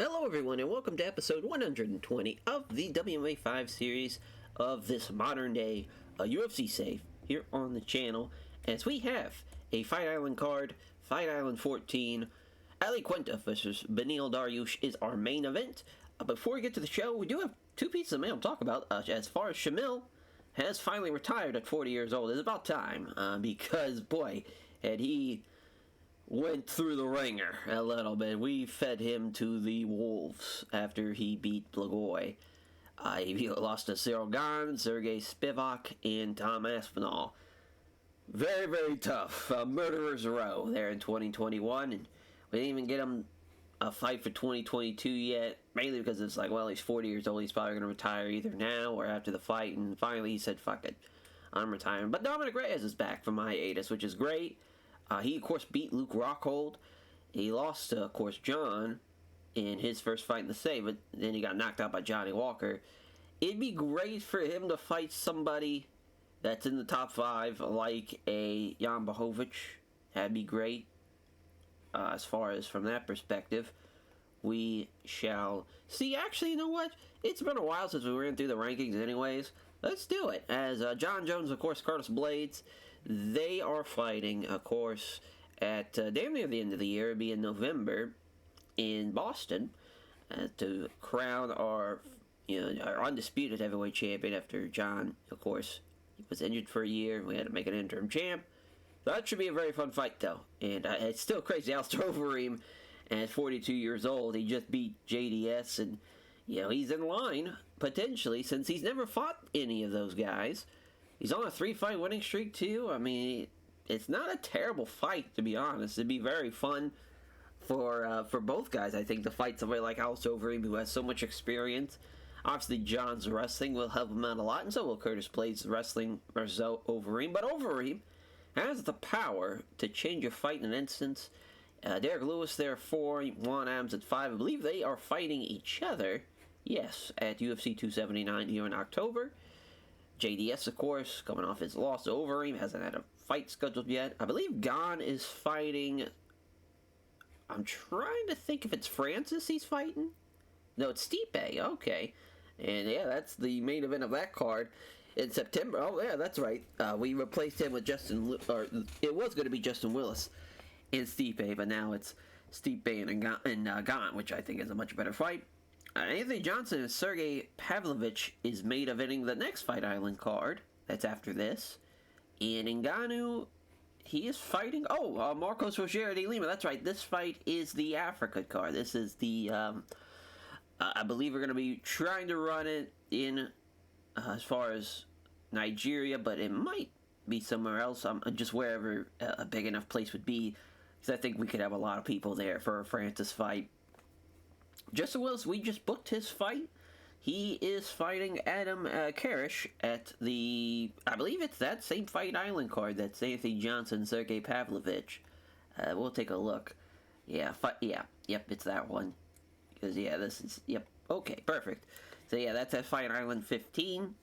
Hello everyone and welcome to episode 120 of the WMMA 5 series of this modern day UFC save here on the channel, as we have a Fight Island card. Fight Island 14, Iaquinta versus Dariush is our main event. Before we get to the show, we do have two pieces of mail to talk about. As far as Shamil has finally retired at 40 years old. It's about time, because boy, had he went through the ringer a little bit. We fed him to the wolves after he beat Blagoy. He lost to Cyril Gahn, Sergey Spivak, and Tom Aspinall. Very, very tough. Murderer's row there in 2021. And we didn't even get him a fight for 2022 yet. Mainly because it's like, well, he's 40 years old. He's probably going to retire either now or after the fight. And finally he said, fuck it, I'm retiring. But Dominic Reyes is back from hiatus, which is great. He, of course, beat Luke Rockhold. He lost to, of course, John in his first fight in the save, but then he got knocked out by Johnny Walker. It'd be great for him to fight somebody that's in the top 5, like a Jan Blachowicz. That'd be great. As far as from that perspective, we shall see. Actually, you know what? It's been a while since we ran through the rankings anyways. Let's do it. As John Jones, of course, Curtis Blades, they are fighting, of course, at damn near the end of the year. It'll be in November in Boston to crown our undisputed heavyweight champion after John, of course, he was injured for a year. We had to make an interim champ. That should be a very fun fight, though. And it's still crazy. Alistair Overeem, at 42 years old, he just beat JDS, and he's in line potentially, since he's never fought any of those guys. He's on a 3-fight winning streak, too. I mean, it's not a terrible fight, to be honest. It'd be very fun for both guys, I think, to fight somebody like Alistair Overeem, who has so much experience. Obviously, John's wrestling will help him out a lot, and so will Curtis Blades' wrestling versus Overeem. But Overeem has the power to change a fight in an instant. Derek Lewis there 4, Juan Adams at 5. I believe they are fighting each other, yes, at UFC 279 here in October. JDS, of course, coming off his loss to Overeem, hasn't had a fight scheduled yet. I believe Gahn is fighting, I'm trying to think if it's Francis he's fighting. No, it's Stipe, okay. And yeah, that's the main event of that card in September. Oh yeah, that's right. We replaced him with it was going to be Justin Willis and Stipe, but now it's Stipe and Gahn, which I think is a much better fight. Anthony Johnson and Sergey Pavlovich is main eventing the next Fight Island card. That's after this. And Ngannou, he is fighting... Marcos Rogério de Lima. That's right. This fight is the Africa card. This is the... I believe we're going to be trying to run it in as far as Nigeria, but it might be somewhere else. Just wherever a big enough place would be, because I think we could have a lot of people there for a Francis fight. Justin Willis, we just booked his fight. He is fighting Adam Karish at the, I believe it's that same Fight Island card. That's Anthony Johnson, Sergey Pavlovich. We'll take a look. Yep, it's that one. Because, this is, okay, perfect. So, that's at Fight Island 15.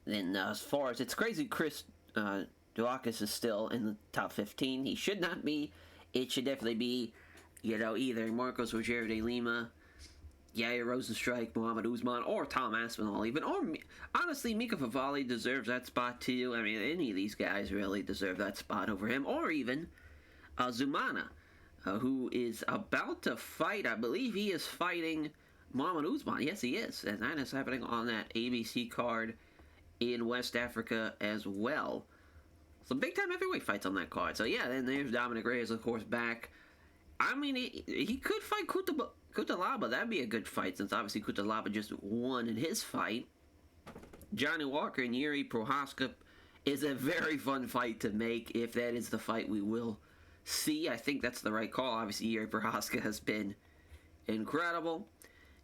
Then, as far as, it's crazy, Chris Duakis is still in the top 15. He should not be. It should definitely be, either Marcos Rogério de Lima, Yair Rozenstruik, Muhammad Usman, or Tom Aspinall even. Or, honestly, Mika Favali deserves that spot too. I mean, any of these guys really deserve that spot over him. Or even Zumana, who is about to fight. I believe he is fighting Muhammad Usman. Yes, he is. And that is happening on that ABC card in West Africa as well. Some big-time heavyweight fights on that card. So, then there's Dominic Reyes, of course, back. I mean, he could fight Kutalaba. That'd be a good fight, since obviously Kutalaba just won in his fight. Johnny Walker and Yuri Prohaska is a very fun fight to make, if that is the fight we will see. I think that's the right call. Obviously, Yuri Prohaska has been incredible.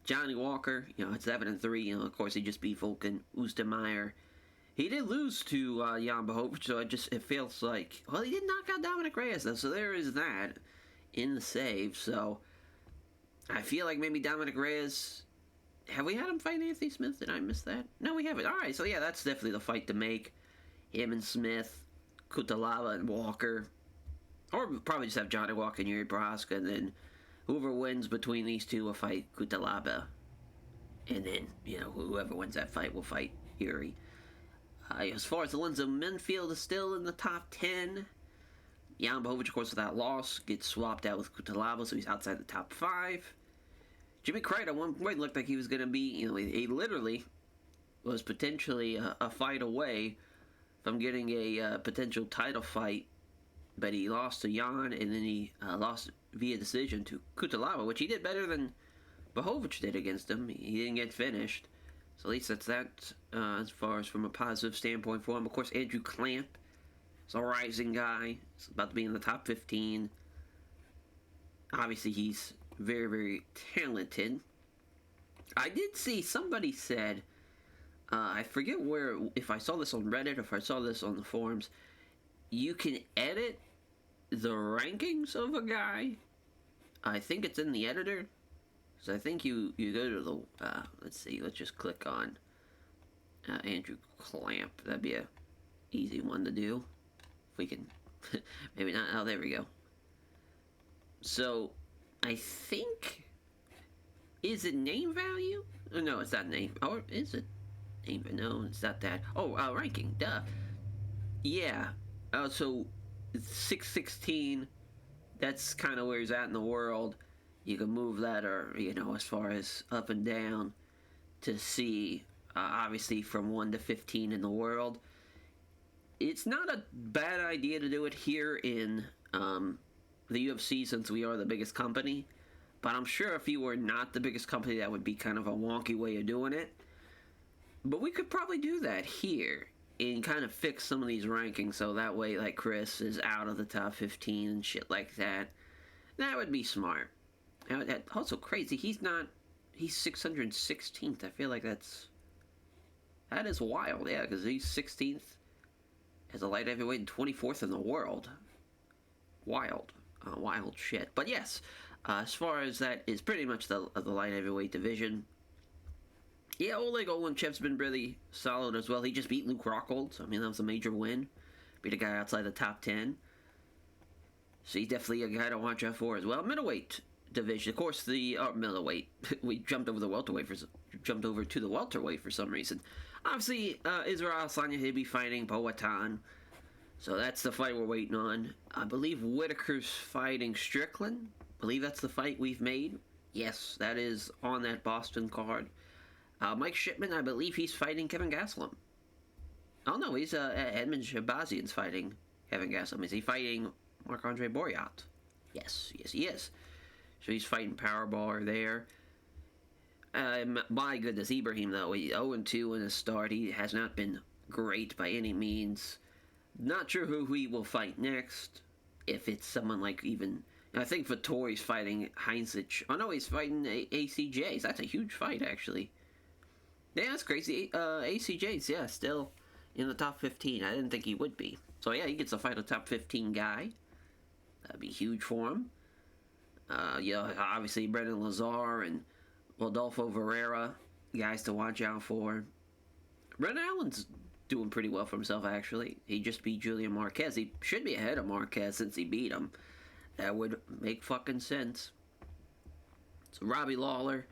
Johnny Walker, it's 7-3. Of course, he just beat Volkan Oestermeyer. He did lose to Jan Blachowicz, so it feels like, well, he did knock out Dominic Reyes, though, so there is that in the save. So I feel like maybe Dominic Reyes, have we had him fight Anthony Smith? Did I miss that? No, we haven't. All right, so that's definitely the fight to make. Him and Smith, Kutalaba and Walker, or probably just have Johnny Walker and Yuri Prohaska, and then whoever wins between these two will fight Cutelaba. And then, whoever wins that fight will fight Yuri. As far as Alonzo Menfield is still in the top 10. Jan Blachowicz, of course, without loss, gets swapped out with Cutelaba, so he's outside the top 5. Jimmy Crite at one point looked like he was going to be, he literally was potentially a fight away from getting a potential title fight, but he lost to Jan, and then he lost via decision to Cutelaba, which he did better than Blachowicz did against him. He didn't get finished. So at least that's that as far as from a positive standpoint for him. Of course, Andrew Clamp is a rising guy. He's about to be in the top 15. Obviously, he's very, very talented. I did see somebody said, I forget where, if I saw this on Reddit or if I saw this on the forums, you can edit the rankings of a guy. I think it's in the editor. So I think you go to the, let's see, let's just click on Andrew Clamp. That'd be a easy one to do. If we can, maybe not, oh, there we go. So, I think, is it name value? Oh, no, it's not name, or is it name, no, it's not that. Oh, ranking, duh. Yeah, so, 616, that's kind of where he's at in the world. You can move that, or, as far as up and down to see, obviously, from 1 to 15 in the world. It's not a bad idea to do it here in the UFC, since we are the biggest company. But I'm sure if you were not the biggest company, that would be kind of a wonky way of doing it. But we could probably do that here and kind of fix some of these rankings, so that way, like, Chris is out of the top 15 and shit like that. That would be smart. Also crazy, he's 616th. I feel like that is wild, yeah, because he's 16th as a light heavyweight and 24th in the world. Wild shit. But yes, as far as that is pretty much the light heavyweight division. Yeah, Oleg Olenchev's been really solid as well. He just beat Luke Rockhold, so I mean that was a major win. Beat a guy outside the top 10. So he's definitely a guy to watch out for as well. Middleweight division, of course, the middleweight. We jumped over to the welterweight for some reason. Obviously, Israel Adesanya, he'll be fighting Poatan. So that's the fight we're waiting on. I believe Whitaker's fighting Strickland. I believe that's the fight we've made. Yes, that is on that Boston card. Mike Shipman, I believe he's fighting Kevin Gastelum. Oh no, he's Edmund Shabazian's fighting Kevin Gastelum. Is he fighting Marc-Andre Bourriat? Yes, he is. So he's fighting Powerbar there. My goodness, Ibrahim, though, he's 0-2 in his start. He has not been great by any means. Not sure who he will fight next. If it's someone like even... I think Vittori's fighting Heinzich. Oh, no, he's fighting ACJs. That's a huge fight, actually. Yeah, that's crazy. ACJs, yeah, still in the top 15. I didn't think he would be. So, yeah, he gets to fight a top 15 guy. That'd be huge for him. Obviously Brendan Lazar and Rodolfo Varela, guys to watch out for. Brendan Allen's doing pretty well for himself, actually. He just beat Julian Marquez. He should be ahead of Marquez since he beat him. That would make fucking sense. So Robbie Lawler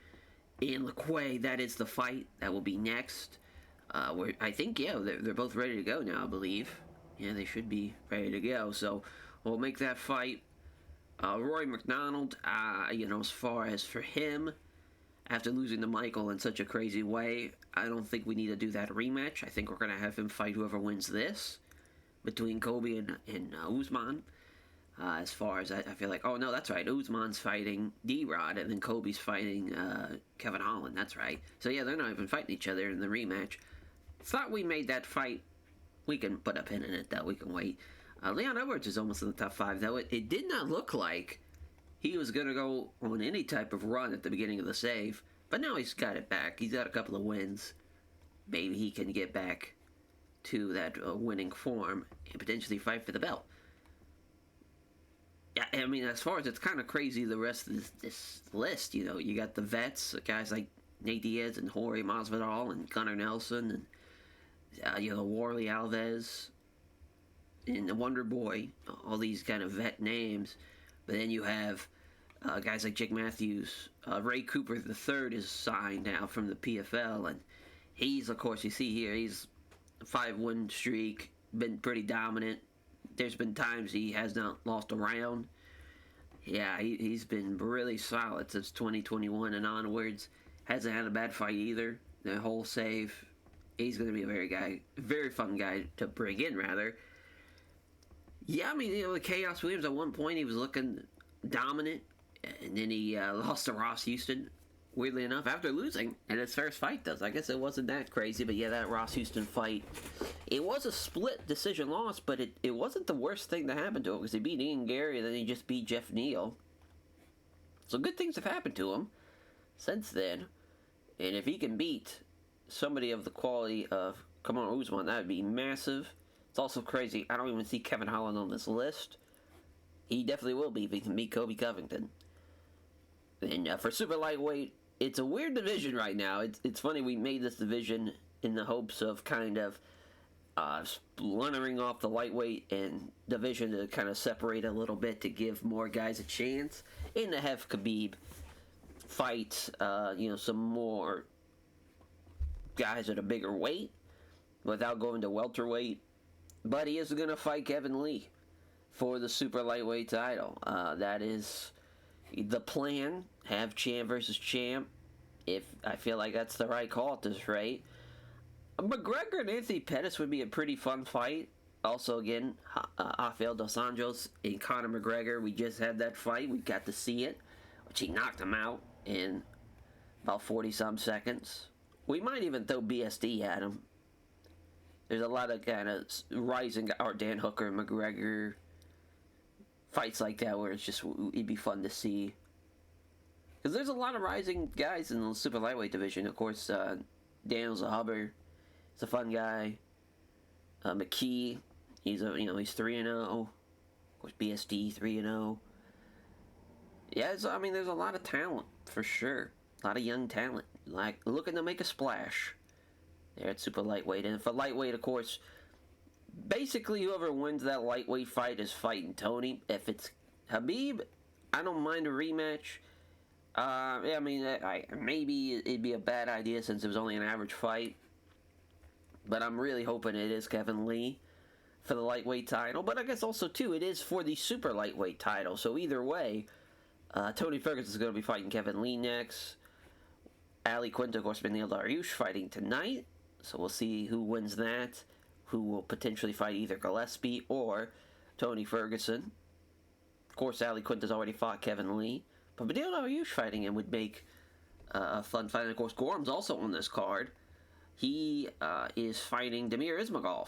and LaQuay, that is the fight. That will be next. I think, yeah, they're both ready to go now, I believe. Yeah, they should be ready to go. So we'll make that fight. Rory McDonald, as far as for him, after losing to Michael in such a crazy way, I don't think we need to do that rematch. I think we're going to have him fight whoever wins this, between Kobe and Usman. As far as I feel like, oh no, that's right, Usman's fighting D-Rod, and then Kobe's fighting Kevin Holland, that's right. So yeah, they're not even fighting each other in the rematch. Thought we made that fight. We can put a pin in it, though. We can wait. Leon Edwards is almost in the top 5, though. It did not look like he was going to go on any type of run at the beginning of the save. But now he's got it back. He's got a couple of wins. Maybe he can get back to that winning form and potentially fight for the belt. Yeah, I mean, as far as it's kind of crazy, the rest of this list, you got the vets, guys like Nate Diaz and Jorge Masvidal and Gunnar Nelson and, Warley Alves and the Wonder Boy, all these kind of vet names. But then you have Guys like Jake Matthews, Ray Cooper III is signed now from the PFL, and he's, of course, you see here, he's a 5-win streak, been pretty dominant. There's been times he has not lost a round. Yeah, he's been really solid since 2021 and onwards. Hasn't had a bad fight either. The whole save. He's going to be a very fun guy to bring in, rather. Yeah, I mean, the Chaos Williams, at one point, he was looking dominant, and then he lost to Ross Houston, weirdly enough, after losing in his first fight, though. I guess it wasn't that crazy, but yeah, that Ross Houston fight, it was a split decision loss, but it wasn't the worst thing that happened to him, because he beat Ian Gary, and then he just beat Jeff Neal. So good things have happened to him since then, and if he can beat somebody of the quality of Kamaru Usman, that would be massive. It's also crazy, I don't even see Kevin Holland on this list. He definitely will be if he can beat Kobe Covington. And for super lightweight, it's a weird division right now. It's funny, we made this division in the hopes of kind of splintering off the lightweight and division to kind of separate a little bit to give more guys a chance, and to have Khabib fight some more guys at a bigger weight without going to welterweight. But he is going to fight Kevin Lee for the super lightweight title. That is the plan. Have champ versus champ. If I feel like that's the right call at this rate. McGregor and Anthony Pettis would be a pretty fun fight. Also, again, Rafael Dos Anjos and Conor McGregor. We just had that fight. We got to see it, which he knocked him out in about 40-some seconds. We might even throw BSD at him. There's a lot of kind of rising, or Dan Hooker and McGregor fights like that where it'd be fun to see. Because there's a lot of rising guys in the super lightweight division. Of course, Daniel Zahaber is a fun guy. McKee, he's 3-0. Of course, BSD 3-0. Yeah, I mean, there's a lot of talent for sure. A lot of young talent, like looking to make a splash there at super lightweight. And for lightweight, of course, basically whoever wins that lightweight fight is fighting Tony. If it's Khabib, I don't mind a rematch. I mean, maybe it'd be a bad idea since it was only an average fight. But I'm really hoping it is Kevin Lee for the lightweight title. But I guess also, too, it is for the super lightweight title. So either way, Tony Ferguson is going to be fighting Kevin Lee next. Iaquinta, of course, Beneil Dariush fighting tonight. So we'll see who wins that. Who will potentially fight either Gillespie or Tony Ferguson. Of course, Iaquinta's already fought Kevin Lee. But Beneil Dariush fighting him would make a fun fight. And of course, Gorham's also on this card. He is fighting Damir Ismagulov,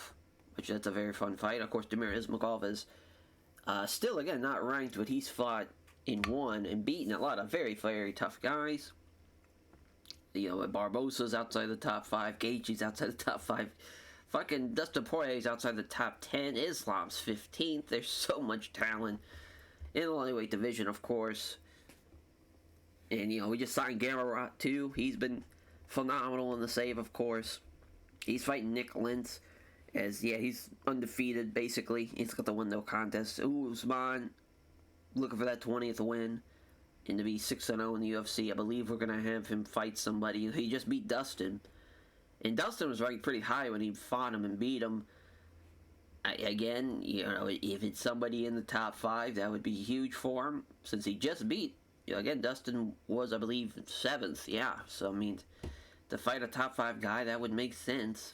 which that's a very fun fight. Of course, Damir Ismagulov is still, again, not ranked, but he's fought and won and beaten a lot of very, very tough guys. Barbosa's outside the top 5. Gaethje's outside the top 5. Fucking Dustin Poirier's outside the top 10. Islam's 15th. There's so much talent in the lightweight division, of course. And, we just signed Gamrot, too. He's been phenomenal in the save, of course. He's fighting Nick Lentz. He's undefeated, basically. He's got the no contest. Usman looking for that 20th win. And to be 6-0 in the UFC. I believe we're going to have him fight somebody. He just beat Dustin. And Dustin was ranked pretty high when he fought him and beat him. Again, if it's somebody in the top 5, that would be huge for him. Since he just beat, again, Dustin was, I believe, 7th. Yeah, so, I mean, to fight a top 5 guy, that would make sense.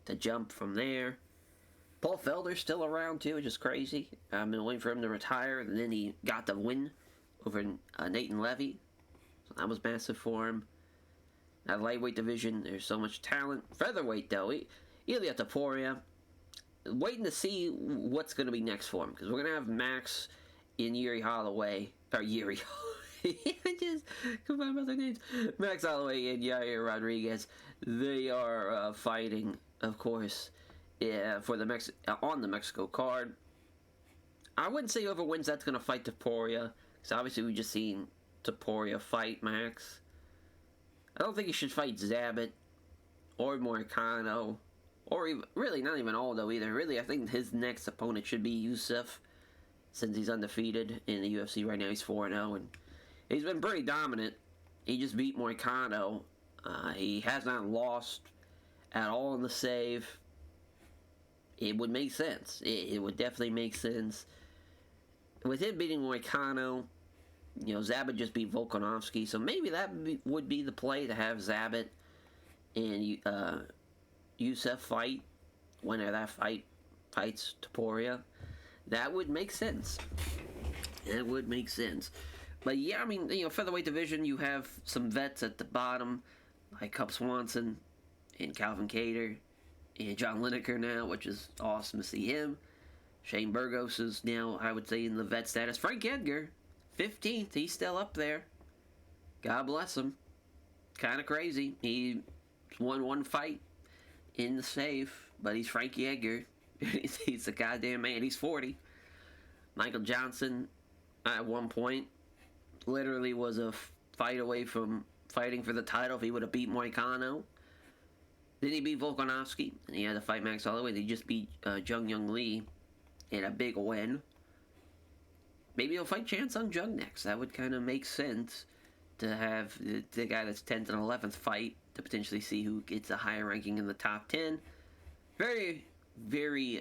To jump from there. Paul Felder's still around, too, which is crazy. I've been waiting for him to retire, and then he got the win over Nathan Levy. So that was massive for him. That lightweight division, there's so much talent. Featherweight, though, Ilia Topuria, waiting to see what's going to be next for him. Because we're going to have Max and Yuri Holloway. Or Yuri. I just combined my other names. Max Holloway and Yair Rodriguez. They are fighting, of course, for on the Mexico card. I wouldn't say whoever wins that's going to fight Topuria. Because obviously we just seen Topuria fight Max. I don't think he should fight Zabit or Moicano. Or even, really not even Aldo either. Really, I think his next opponent should be Yusuf. since he's undefeated in the UFC right now. He's 4-0, and he's been pretty dominant. He just beat Moicano. He has not lost at all in the save. It would make sense. It would definitely make sense. With him beating Moicano, Zabit just beat Volkanovski, so maybe that would be the play to have Zabit and Youssef fight. Whenever that fights Topuria, that would make sense. That would make sense. But yeah, I mean, featherweight division, you have some vets at the bottom, like Cub Swanson and Calvin Kattar and John Lineker now, which is awesome to see him. Shane Burgos is now, I would say, in the vet status. Frank Edgar, 15th, he's still up there. God bless him. Kind of crazy. He won one fight in the save, but he's Frankie Edgar. He's a goddamn man. He's 40. Michael Johnson, at one point, literally was a fight away from fighting for the title if he would have beat Moicano. Then he beat Volkanovski, and he had to fight Max Holloway. He just beat Jung Young Lee in a big win. Maybe he'll fight Chan Sung Jung next. That would kind of make sense to have the guy that's 10th and 11th fight to potentially see who gets a higher ranking in the top 10. Very, very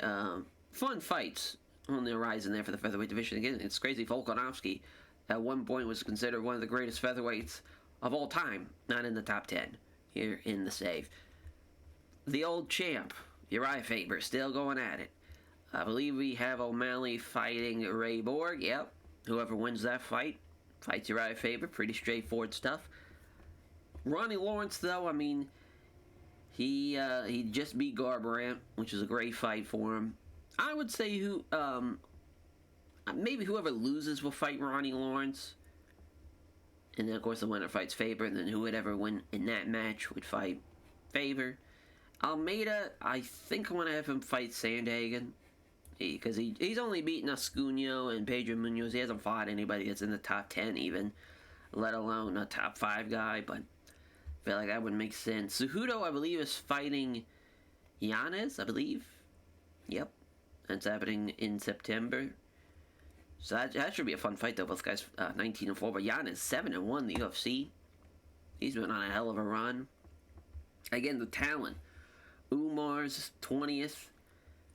fun fights on the horizon there for the featherweight division. Again, it's crazy. Volkanovski at one point was considered one of the greatest featherweights of all time, not in the top 10 here in the save. The old champ, Uriah Faber, still going at it. I believe we have O'Malley fighting Ray Borg. Yep. Whoever wins that fight fights Uriah Faber. Pretty straightforward stuff. Ronnie Lawrence, though, I mean, he just beat Garbrandt, which is a great fight for him. I would say maybe whoever loses will fight Ronnie Lawrence. And then, of course, the winner fights Faber. And then whoever win in that match would fight Faber. Almeida, I think I want to have him fight Sandhagen. Because he's only beaten Ascunio and Pedro Munoz. He hasn't fought anybody that's in the top 10 even, let alone a top 5 guy. But I feel like that would make sense. Cejudo, I believe, is fighting Yanez, I believe. Yep. That's happening in September. So that should be a fun fight, though. Both guys 19-4. But Yanez, 7-1 in the UFC. He's been on a hell of a run. Again, the talent. Umar's 20th.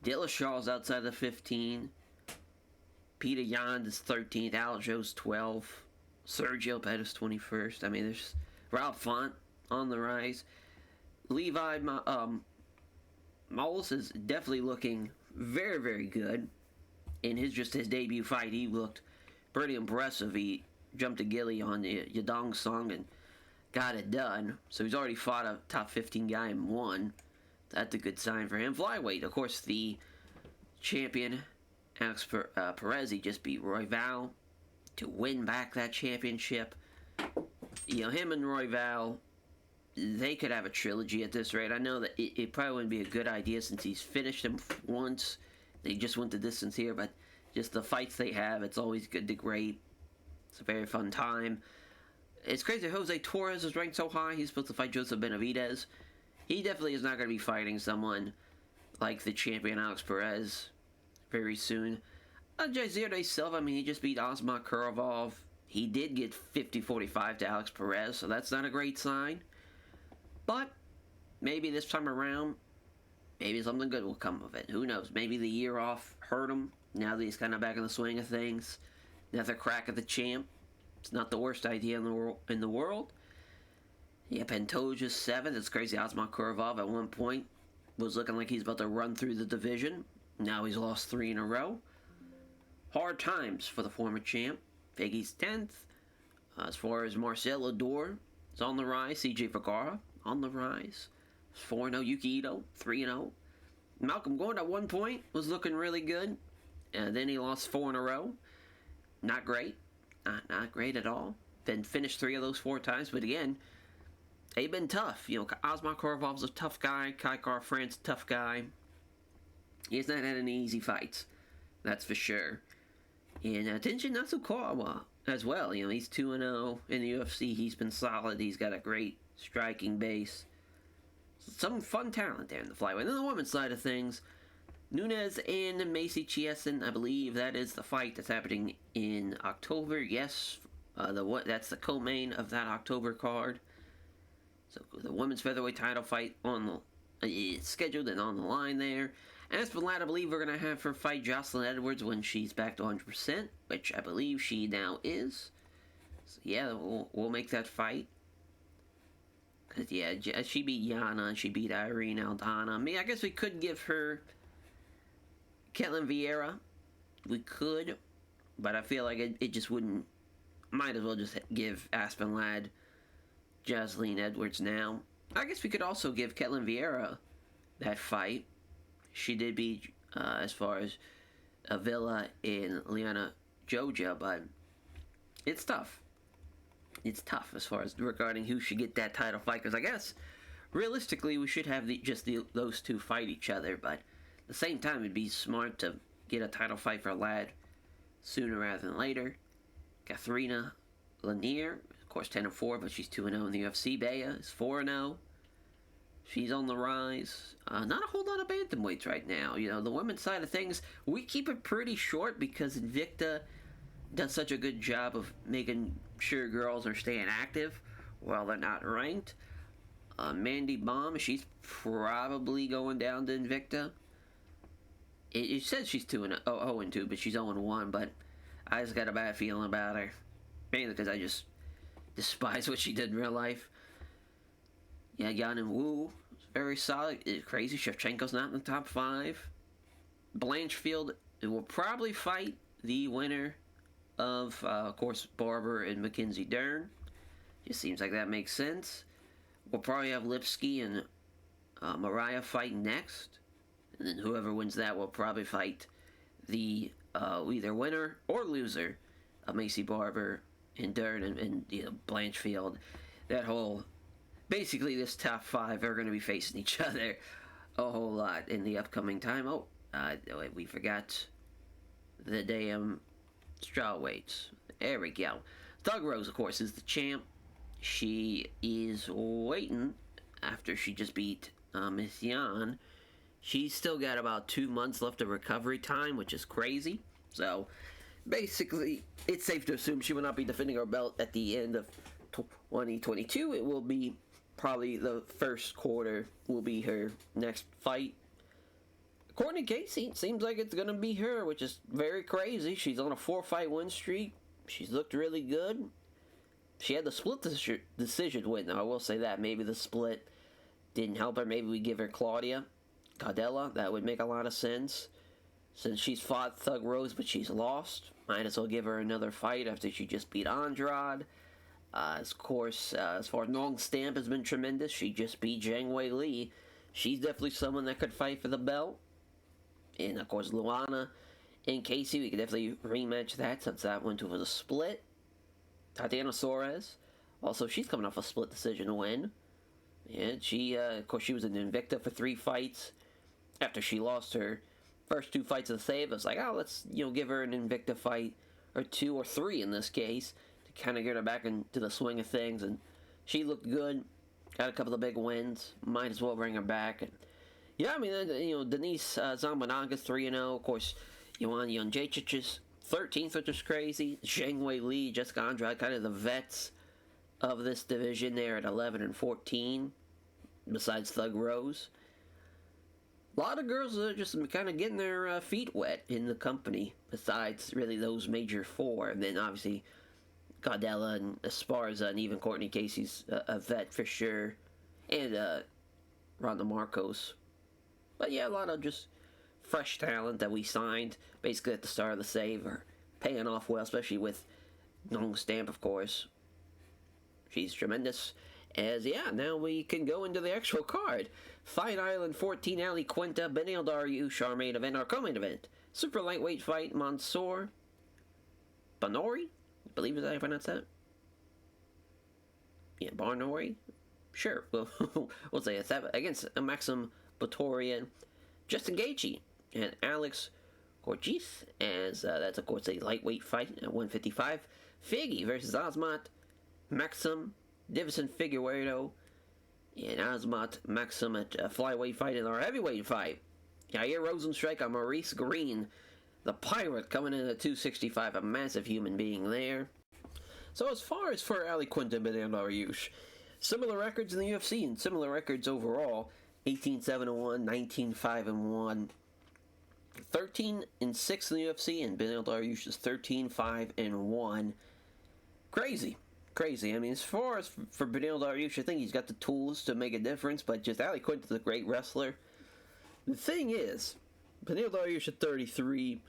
Dillashaw's outside the 15. Peter Yan is 13th. Aljo's 12th. Sergio Pettis 21st. I mean, there's Rob Font on the rise. Levi Moles is definitely looking very, very good. In his debut fight, he looked pretty impressive. He jumped a gilly on the Yadong Song and got it done. So he's already fought a top 15 guy and won. That's a good sign for him. Flyweight, of course, the champion, Alex Perez, he just beat Roy Val to win back that championship. Him and Roy Val, they could have a trilogy at this rate. I know that it probably wouldn't be a good idea since he's finished him once. They just went the distance here, but just the fights they have, it's always good to great. It's a very fun time. It's crazy Jose Torres is ranked so high. He's supposed to fight Joseph Benavidez. He definitely is not going to be fighting someone like the champion Alex Perez very soon. Jair de Silva, I mean, he just beat Osmar Kurovov. He did get 50-45 to Alex Perez, so that's not a great sign. But maybe this time around, maybe something good will come of it. Who knows? Maybe the year off hurt him. Now that he's kind of back in the swing of things. Another crack at the champ. It's not the worst idea in the world. Yeah, Pantoja's 7th. It's crazy. Osmar Kurovov at one point was looking like he's about to run through the division. Now he's lost 3 in a row. Hard times for the former champ. Figgy's 10th. As far as Marcelo Dor is on the rise. CJ Vergara on the rise. 4-0. Yuki Ito 3-0. Malcolm Gordon at one point was looking really good. And then he lost 4 in a row. Not great. Not great at all. Then finished 3 of those 4 times. But again, they've been tough. Osmar Kurovov's a tough guy. Kai Kara-France, tough guy. He's not had any easy fights. That's for sure. And Tenshin Nasukawa as well. He's 2-0 in the UFC. He's been solid. He's got a great striking base. Some fun talent there in the flyweight. And then the women's side of things, Nunes and Macy Chiasson, I believe that is the fight that's happening in October. Yes, that's the co-main of that October card. So the women's featherweight title fight is scheduled and on the line there. As for Ladd, I believe we're going to have her fight Jocelyn Edwards when she's back to 100%, which I believe she now is. So yeah, we'll make that fight. Cause yeah, she beat Yana and she beat Irene Aldana. I mean, I guess we could give her Ketlen Vieira. We could, but I feel like it just wouldn't. Might as well just give Aspen Ladd Jocelyn Edwards now. I guess we could also give Ketlen Vieira that fight. She did beat, as far as Avila and Liana Joja, but it's tough. It's tough as far as regarding who should get that title fight, because I guess realistically we should have those two fight each other, but at the same time it'd be smart to get a title fight for Ladd sooner rather than later. Katharina Lanier, of course 10-4, but she's 2-0 in the UFC. Bea is 4-0. She's on the rise. Not a whole lot of bantamweights right now. You know, the women's side of things, we keep it pretty short because Invicta does such a good job of making sure girls are staying active while they're not ranked. Mandy Baum, she's probably going down to Invicta. It says she's 0-2, but she's 0-1, but I just got a bad feeling about her. Mainly because I just despise what she did in real life. Yeah, Yanin Wu is very solid. It's crazy. Shevchenko's not in the top 5. Blanchfield will probably fight the winner of course, Barber and Mackenzie Dern. Just seems like that makes sense. We'll probably have Lipsky and Mariah fight next. And then whoever wins that will probably fight the either winner or loser of Macy Barber and Dern and Blanchfield. That whole... Basically, this top 5 are going to be facing each other a whole lot in the upcoming time. Oh, we forgot the damn strawweights. There we go. Thug Rose, of course, is the champ. She is waiting after she just beat Miss Yan. She's still got about 2 months left of recovery time, which is crazy. So, basically, it's safe to assume she will not be defending her belt at the end of 2022. It will be probably the first quarter will be her next fight. According to Casey, it seems like it's going to be her, which is very crazy. She's on a 4-fight win streak. She's looked really good. She had the split decision win, though. I will say that. Maybe the split didn't help her. Maybe we give her Claudia Gadelha. That would make a lot of sense. Since she's fought Thug Rose, but she's lost, might as well give her another fight after she just beat Andrade. Of course, as far as Nong Stamp has been tremendous. She just beat Zhang Wei Li. She's definitely someone that could fight for the belt. And, of course, Luana and Casey, we could definitely rematch that since that one was a split. Tatiana Suarez, also, she's coming off a split decision win. And she, of course, she was in Invicta for 3 fights. After she lost her first 2 fights of the save, I was like, oh, let's, give her an Invicta fight, or 2 or 3 in this case, to kind of get her back into the swing of things. And she looked good, got a couple of big wins, might as well bring her back. And yeah, I mean, Denise Zambonaga 3-0. Of course, Joanna Jędrzejczyk is 13th, which is crazy. Zhang Wei Li, Jessica Andrade, kind of the vets of this division there at 11-14, besides Thug Rose. A lot of girls are just kind of getting their feet wet in the company, besides really those major 4. And then, obviously, Gadelha and Esparza and even Courtney Casey's a vet for sure. And Ronda Marcos. But yeah, a lot of just fresh talent that we signed basically at the start of the save are paying off well, especially with Nong Stamp, of course. She's tremendous. As, yeah, now we can go into the actual card. Fight Island 14, Iaquinta, Beneil Dariush, our main event, our co-main event. Super lightweight fight, Mansour Barnori? I believe is that how you pronounce that? Yeah, Barnori? Sure, we'll say it's that. Against Maxim Botorian, Justin Gaethje, and Alex Corgis, as that's, of course, a lightweight fight at 155. Figgy versus Azmat Maxim Divison Figueiredo, and Azmat Maxim at a flyweight fight in our heavyweight fight. Yair Rozenstruik on Maurice Green. The Pirate coming in at 265, a massive human being there. So as far as for Iaquinta and Dariush, similar records in the UFC and similar records overall. 18-7-1, 19-5-1, 13-6 in the UFC, and Dariush is 13-5-1. Crazy. I mean, as far as for Dariush, I think he's got the tools to make a difference, but just Iaquinta's a great wrestler. The thing is, Dariush at 33,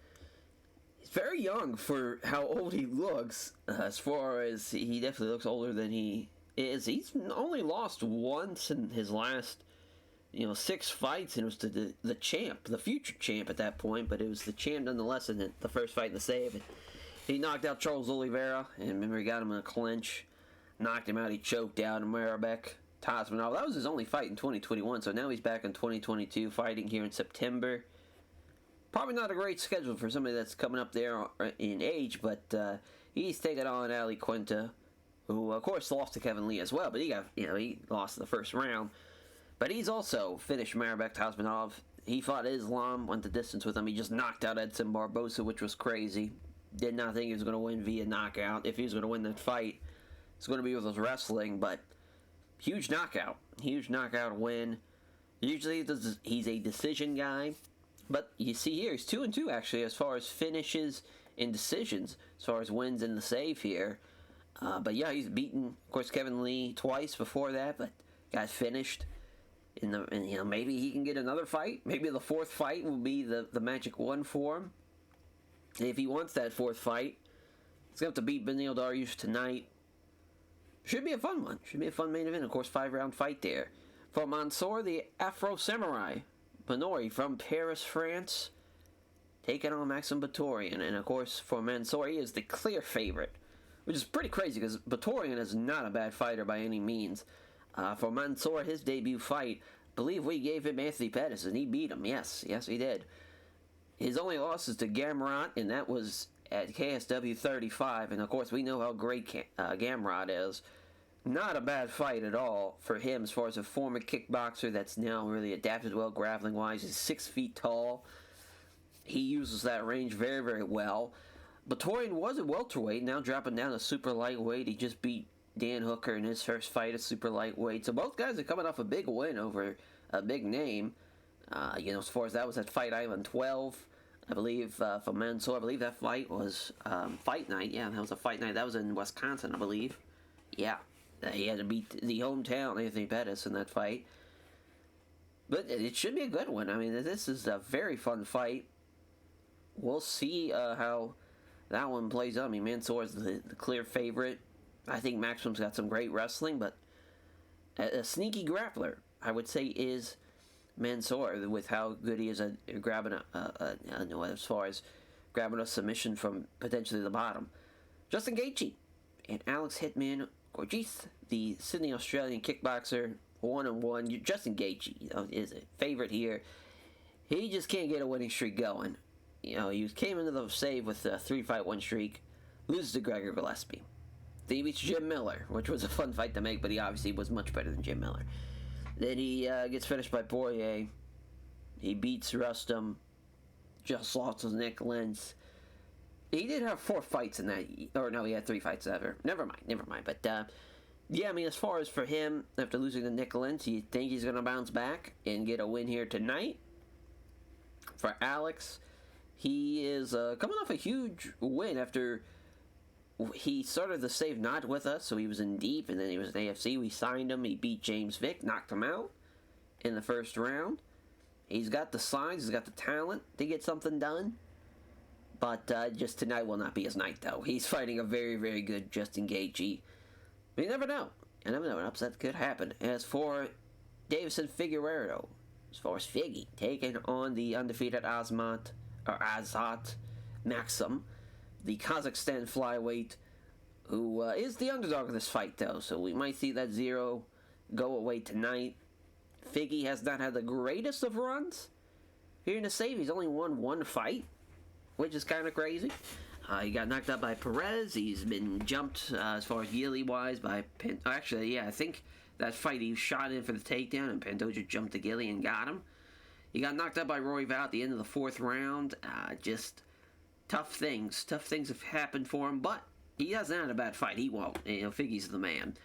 he's very young for how old he looks. As far as he definitely looks older than he is. He's only lost once in his last 6 fights, and it was to the champ, the future champ at that point, but it was the champ nonetheless in the first fight in the save. He knocked out Charles Oliveira, and remember he got him in a clinch, knocked him out, he choked out Marabek Tasmanov. That was his only fight in 2021, so now he's back in 2022, fighting here in September. Probably not a great schedule for somebody that's coming up there in age, but he's taking on Iaquinta, who of course lost to Kevin Lee as well, but he lost the first round. But he's also finished Marabek Tasmanov. He fought Islam, went the distance with him. He just knocked out Edson Barbosa, which was crazy. Did not think he was going to win via knockout. If he was going to win that fight, it's going to be with his wrestling. But huge knockout win. Usually he's a decision guy. But you see here, he's 2-2 actually as far as finishes and decisions, as far as wins in the save here. But yeah, he's beaten, of course, Kevin Lee twice before that, but got finished. And maybe he can get another fight. Maybe the fourth fight will be the magic one for him. If he wants that fourth fight, he's going to have to beat Dariush tonight. Should be a fun one. Should be a fun main event. Of course, 5-round fight there. For Mansour, the Afro Samurai, Benori from Paris, France, taking on Maxim Batorian. And of course, for Mansour, he is the clear favorite, which is pretty crazy because Batorian is not a bad fighter by any means. For Mansour, his debut fight, I believe we gave him Anthony Pettis, and he beat him. Yes, he did. His only loss is to Gamrot, and that was at KSW 35. And of course, we know how great Gamrot is. Not a bad fight at all for him as far as a former kickboxer that's now really adapted well grappling-wise. He's 6 feet tall. He uses that range very, very well. Batorian was a welterweight, now dropping down to super lightweight. He just beat Dan Hooker in his first fight at super lightweight. So both guys are coming off a big win over a big name. As far as that was at Fight Island 12, I believe, for Mansour. I believe that fight was Fight Night. Yeah, that was a Fight Night. That was in Wisconsin, I believe. Yeah, he had to beat the hometown Anthony Pettis in that fight. But it should be a good one. I mean, this is a very fun fight. We'll see how that one plays out. I mean, Mansour is the clear favorite. I think Maxim's got some great wrestling, but a sneaky grappler, I would say, is Mansour, with how good he is at grabbing as far as grabbing a submission from potentially the bottom. Justin Gaethje and Alex Hitman Gorgees, the Sydney Australian kickboxer, 1-1. Justin Gaethje, is a favorite here. He just can't get a winning streak going. He came into the save with a 3-fight win streak, loses to Gregor Gillespie. Then he beats Jim Miller, which was a fun fight to make, but he obviously was much better than Jim Miller. Then he gets finished by Poirier. He beats Rustam. Just lost to Nick Lentz. He did have 4 fights in that. Or no, he had 3 fights ever. Never mind. But, yeah, I mean, as far as for him, after losing to Nick Lentz, you think he's going to bounce back and get a win here tonight? For Alex, he is coming off a huge win after he started the save not with us, so he was in deep, and then he was in AFC. We signed him. He beat James Vick, knocked him out in the first round. He's got the signs, he's got the talent to get something done. But just tonight will not be his night, though. He's fighting a very, very good Justin Gaethje. But you never know. An upset could happen. As for Davison Figueiredo, as far as Figgy, taking on the undefeated Azat Maxim, the Kazakhstan flyweight, who is the underdog in this fight, though. So we might see that 0 go away tonight. Figgy has not had the greatest of runs here in the save. He's only won 1 fight, which is kind of crazy. He got knocked out by Perez. He's been jumped as far as Gilly-wise by Actually, yeah, I think that fight he shot in for the takedown, and Pantoja jumped to Gilly and got him. He got knocked out by Roy Val at the end of the 4th round. Just tough things. Tough things have happened for him, but he hasn't had a bad fight. He won't. Figgy's the man.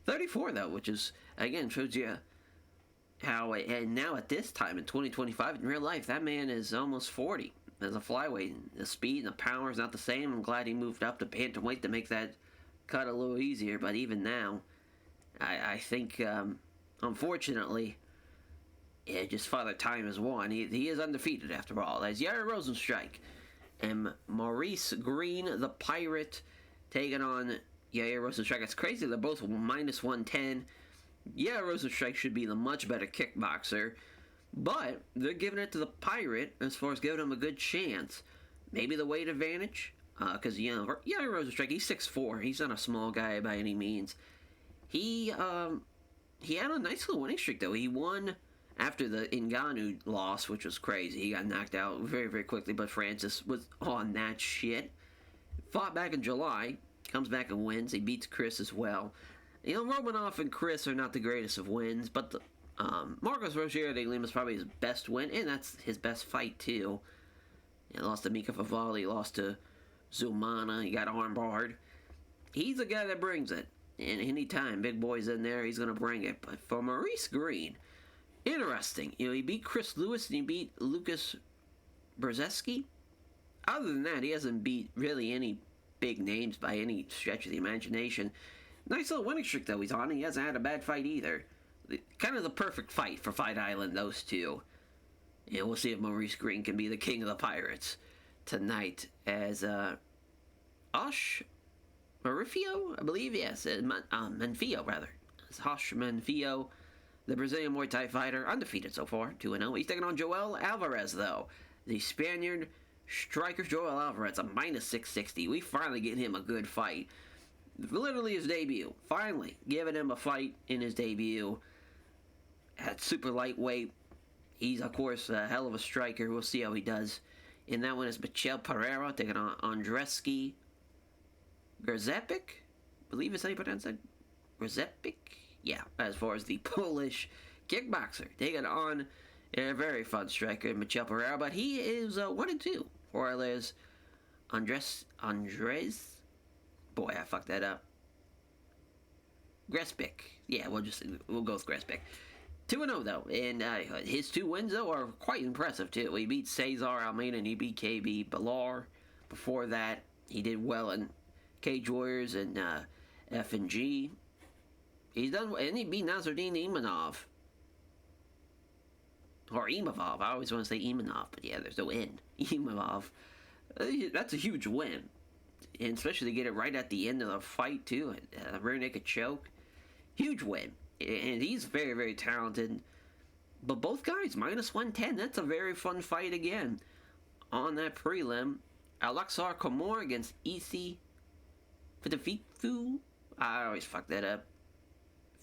34, though, which is, again, shows you how, and now at this time in 2025, in real life, that man is almost 40 as a flyweight. The speed and the power is not the same. I'm glad he moved up to bantamweight to make that cut a little easier, but even now, I think, unfortunately, yeah, just Father Time has won. He is undefeated after all. That's Yair Rozenstruik and Maurice Green, the Pirate, taking on Yair Rozenstruik. It's crazy. They're both minus 110. Yair Rozenstruik should be the much better kickboxer, but they're giving it to the Pirate as far as giving him a good chance. Maybe the weight advantage, because Yair Rozenstruik, he's 6'4". He's not a small guy by any means. He had a nice little winning streak, though. He won after the Ngannou loss, which was crazy. He got knocked out very, very quickly, but Francis was on that shit. Fought back in July, comes back and wins. He beats Chris as well. Romanov and Chris are not the greatest of wins, but Marcos Rogerio de Lima is probably his best win, and that's his best fight, too. He lost to Mika Favali, lost to Zulmana, he got armbarred. He's the guy that brings it. And anytime Big Boy's in there, he's going to bring it. But for Maurice Green, interesting. He beat Chris Lewis and he beat Lucas Brzezinski. Other than that, he hasn't beat really any big names by any stretch of the imagination. Nice little winning streak, though, he's on. He hasn't had a bad fight either. Kind of the perfect fight for Fight Island, those two. And we'll see if Maurice Green can be the king of the Pirates tonight as Osh Marifio, I believe, yes. Manfio, rather. It's Hosh Manfio, the Brazilian Muay Thai fighter, undefeated so far, 2-0. He's taking on Joel Alvarez, though. The Spaniard striker Joel Alvarez, a minus 660. We finally get him a good fight. Literally his debut. Finally giving him a fight in his debut at super lightweight. He's, of course, a hell of a striker. We'll see how he does. In that one is Michel Pereira taking on Andreski Grzepic. I believe is how you pronounce that. Grzepic? Yeah, as far as the Polish kickboxer. Taking on a very fun striker, Michel Pereira. But he is 1-2. Whereas Andres. Boy, I fucked that up. Grzepic. Yeah, we'll go with Grzepic. 2-0, though, and his 2 wins, though, are quite impressive, too. He beat Cesar Almeida and he beat KB Bilar. Before that, he did well in Cage Warriors and F&G. He's done, and he beat Nasruddin Imanov. Or Imavov, I always want to say Imanov, but yeah, there's no N. Imavov. That's a huge win. And especially to get it right at the end of the fight, too. A rear naked choke. Huge win. And he's very, very talented. But both guys, minus 110. That's a very fun fight again. On that prelim, Alexar Komor against Isi Fidikifu. I always fuck that up.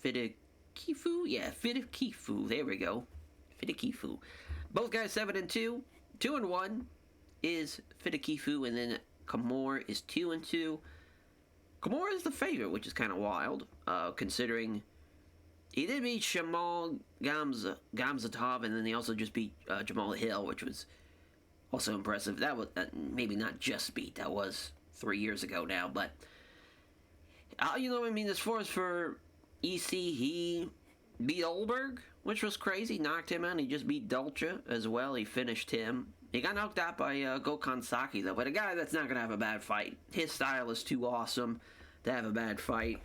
Fidikifu? Yeah, Fidikifu. There we go. Fidikifu. Both guys 7-2. 2-1 is Fidikifu, and then Komor is 2-2. Komor is the favorite, which is kind of wild, considering he did beat Shamal Gamzatov, and then he also just beat Jamal Hill, which was also impressive. That was maybe not just beat. That was 3 years ago now, but as far as for EC, he beat Olberg, which was crazy. Knocked him out. He just beat Dolce as well. He finished him. He got knocked out by Gokhan Saki, though, but a guy that's not going to have a bad fight. His style is too awesome to have a bad fight.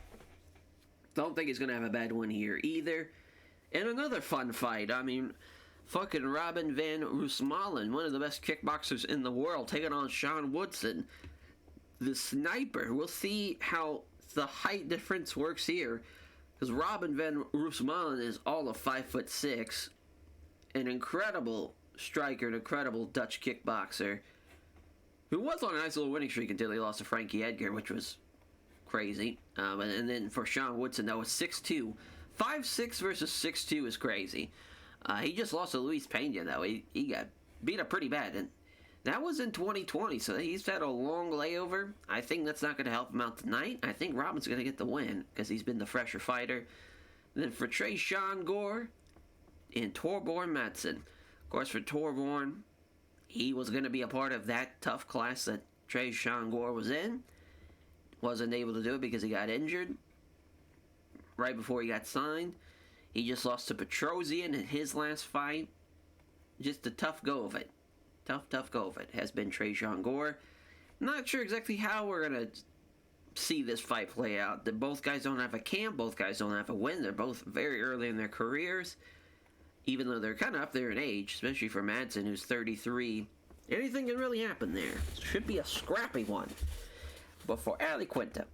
Don't think he's going to have a bad one here either. And another fun fight. Fucking Robin van Roosmalen, one of the best kickboxers in the world, taking on Sean Woodson, the sniper. We'll see how the height difference works here, because Robin van Roosmalen is all of 5'6", an incredible striker, an incredible Dutch kickboxer, who was on a nice little winning streak until he lost to Frankie Edgar, which was crazy. And then for Sean Woodson, that was 6'2". 5'6" versus 6'2" is crazy. He just lost to Luis Pena, though. He got beat up pretty bad, and that was in 2020, so he's had a long layover. I think that's not going to help him out tonight. I think Robin's going to get the win, because he's been the fresher fighter. And then for Trey Sean Gore and Torbjorn Madsen. course, for Torborn, he was going to be a part of that tough class that Tresean Gore was in. Wasn't able to do it because he got injured right before he got signed. He just lost to Petrosian in his last fight. Just a tough go of it. Tough go of it has been Tresean Gore. Not sure exactly how we're going to see this fight play out. Both guys don't have a camp. Both guys don't have a win. They're both very early in their careers. Even though they're kind of up there in age, especially for Madsen, who's 33. Anything can really happen there. Should be a scrappy one. But for Iaquinta,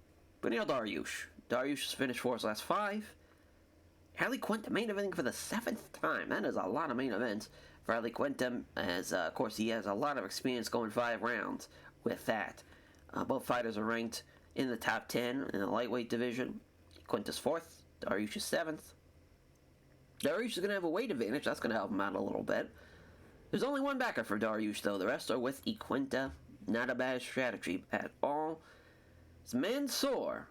Beneil Dariush. Dariush has finished 4 of his last 5. Iaquinta main eventing for the 7th time. That is a lot of main events for Iaquinta, as of course he has a lot of experience going 5 rounds with that. Both fighters are ranked in the top 10 in the lightweight division. Quinta's 4th, Dariush is 7th. Dariush is going to have a weight advantage. That's going to help him out a little bit. There's only one backer for Dariush, though. The rest are with Iaquinta. Not a bad strategy at all. It's Mansour,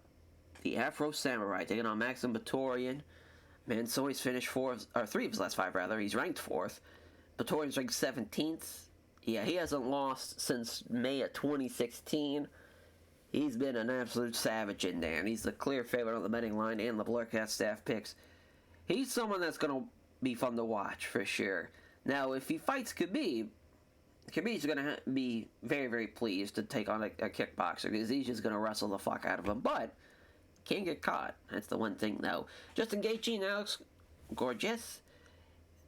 the Afro Samurai, taking on Maxim Batorian. Mansour's finished 3 of his last 5, rather. He's ranked 4th. Batorian's ranked 17th. Yeah, he hasn't lost since May of 2016. He's been an absolute savage in there, and he's the clear favorite on the betting line and the Blurcast staff picks. He's someone that's going to be fun to watch, for sure. Now, if he fights Khabib's going to be very, very pleased to take on a kickboxer, because he's just going to wrestle the fuck out of him, but can't get caught. That's the one thing, though. Justin Gaethje and Alex Gorgeous.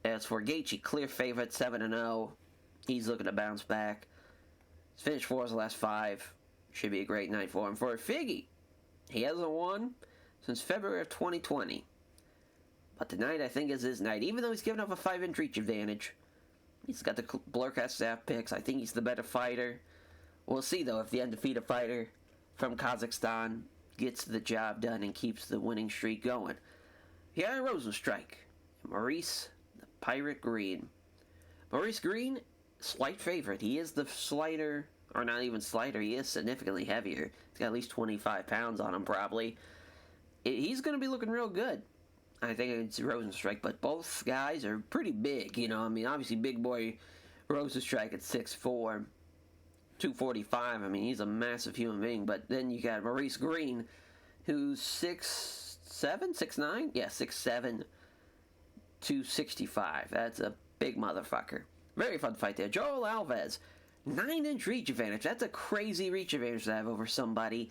As for Gaethje, clear favorite, 7-0. He's looking to bounce back. He's finished 4 of his last 5. Should be a great night for him. For Figgy, he hasn't won since February of 2020. But tonight, I think, is his night. Even though he's given up a 5-inch reach advantage, he's got the Blurcast staff picks. I think he's the better fighter. We'll see, though, if the undefeated fighter from Kazakhstan gets the job done and keeps the winning streak going. Yeah, Rosenstrike. Maurice, the Pirate Green. Maurice Green, slight favorite. He is the slighter, or not even slighter, he is significantly heavier. He's got at least 25 pounds on him, probably. He's going to be looking real good, I think, it's Rosenstrike, but both guys are pretty big, you know. I mean, obviously, big boy Rosenstrike at 6'4", 245. I mean, he's a massive human being, but then you got Maurice Green, who's 6'7", 6'9"? Yeah, 6'7", 265. That's a big motherfucker. Very fun fight there. Joel Alves, 9-inch reach advantage. That's a crazy reach advantage to have over somebody.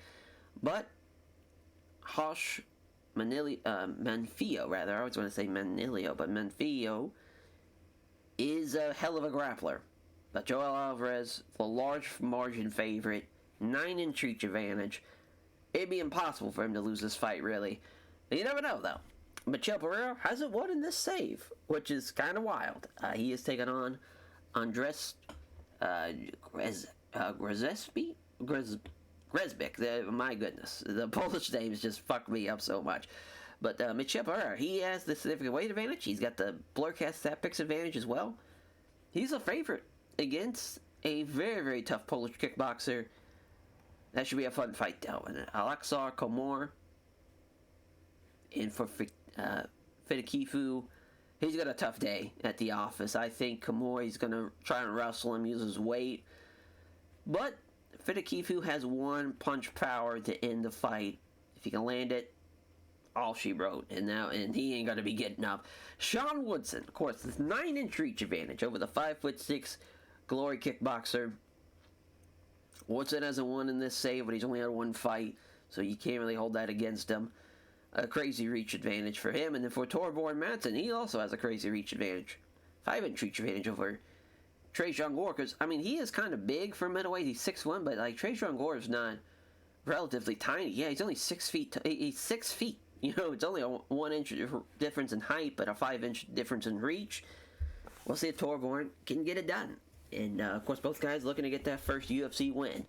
But Hosh Manfio, rather. I always want to say Manilio, but Manfio is a hell of a grappler. But Joel Alvarez, the large margin favorite, 9-inch reach advantage. It'd be impossible for him to lose this fight, really. You never know, though. Michel Pereira hasn't won in this save, which is kind of wild. He is taking on Andres Grzebic. My goodness, the Polish names just fucked me up so much. But Michel Pereira, he has the significant weight advantage. He's got the Blurcast stat picks advantage as well. He's a favorite against a very, very tough Polish kickboxer. That should be a fun fight, though. And Alexar Komor, and for Fitikifu, he's got a tough day at the office. I think Komor, he's going to try and wrestle him, use his weight. But Fitikifu has one punch power to end the fight. If he can land it, all she wrote. And he ain't going to be getting up. Sean Woodson, of course, this 9-inch reach advantage over the 5'6" Glory kickboxer. Woodson hasn't won in this save, but he's only had one fight, so you can't really hold that against him. A crazy reach advantage for him. And then for Torborn Madsen, he also has a crazy reach advantage. 5-inch reach advantage over Tresean Gore, because, I mean, he is kind of big for middleweight. He's 6'1", but, like, Tresean Gore is not relatively tiny. Yeah, he's only 6 feet. He's 6 feet. You know, it's only a 1-inch difference in height, but a 5-inch difference in reach. We'll see if Torborn can get it done. And, of course, both guys looking to get that first UFC win.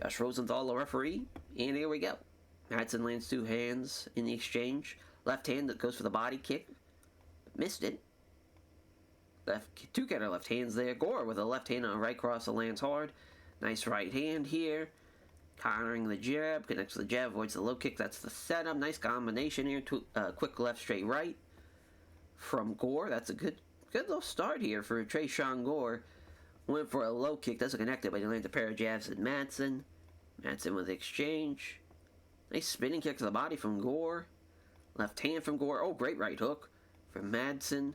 Josh Rosenthal, the referee, and here we go. Madsen lands 2 hands in the exchange. Left hand that goes for the body kick. Missed it. Two counter left hands there. Gore with a left hand on a right cross that lands hard. Nice right hand here. Countering the jab. Connects to the jab. Avoids the low kick. That's the setup. Nice combination here. Quick left, straight right from Gore. That's a good good little start here for Trayshawn Gore. Went for a low kick, doesn't connect it, but he landed a pair of jabs at Madsen. Madsen with the exchange. Nice spinning kick to the body from Gore. Left hand from Gore. Oh, great right hook from Madsen.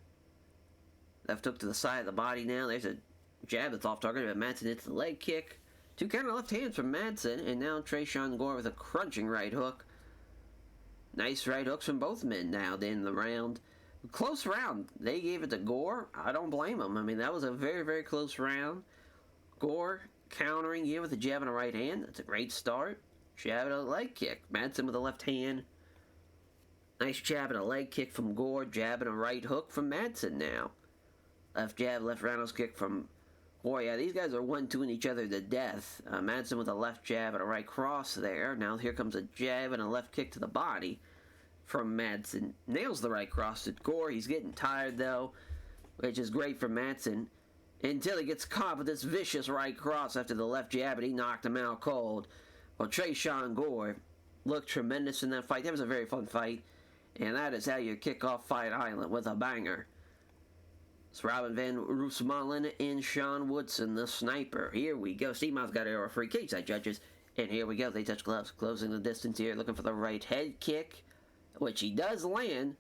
Left hook to the side of the body now. There's a jab that's off target, but Madsen hits the leg kick. Two counter left hands from Madsen, and now Trayshawn Gore with a crunching right hook. Nice right hooks from both men now at the end of the round. Close round. They gave it to Gore. I don't blame them. I mean, that was a very, very close round. Gore countering here with a jab and a right hand. That's a great start. Jab and a leg kick. Madsen with a left hand. Nice jab and a leg kick from Gore. Jab and a right hook from Madsen now. Left jab, left roundhouse kick from Gore. Yeah, these guys are 1-2ing each other to death. Madsen with a left jab and a right cross there. Now here comes a jab and a left kick to the body from Madsen. Nails the right cross at Gore. He's getting tired though, which is great for Madsen. Until he gets caught with this vicious right cross after the left jab, and he knocked him out cold. Well, Trayshawn Gore looked tremendous in that fight. That was a very fun fight. And that is how you kick off Fight Island, with a banger. It's Robin Van Roosmalen and Sean Woodson, the sniper. Here we go. Steve Miles got a referee, cage side judges. And here we go. They touch gloves. Closing the distance here, looking for the right head kick, which he does land.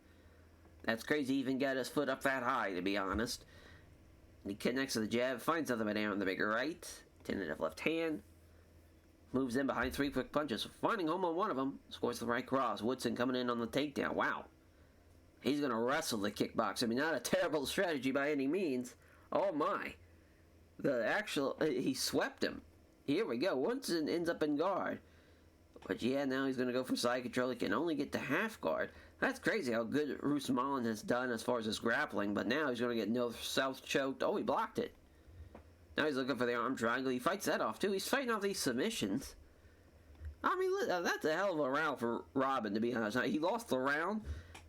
That's crazy. He even got his foot up that high, to be honest. He connects to the jab, finds nothing but down on the bigger right. Tentative left hand. Moves in behind three quick punches. Finding home on one of them. Scores the right cross. Woodson coming in on the takedown. Wow. He's going to wrestle the kickboxer. I mean, not a terrible strategy by any means. Oh, my. He swept him. Here we go. Woodson ends up in guard. But yeah, now he's going to go for side control. He can only get to half guard. That's crazy how good Roosmalen has done as far as his grappling. But now he's going to get north-south choked. Oh, he blocked it. Now he's looking for the arm triangle. He fights that off, too. He's fighting off these submissions. I mean, that's a hell of a round for Robin, to be honest. He lost the round,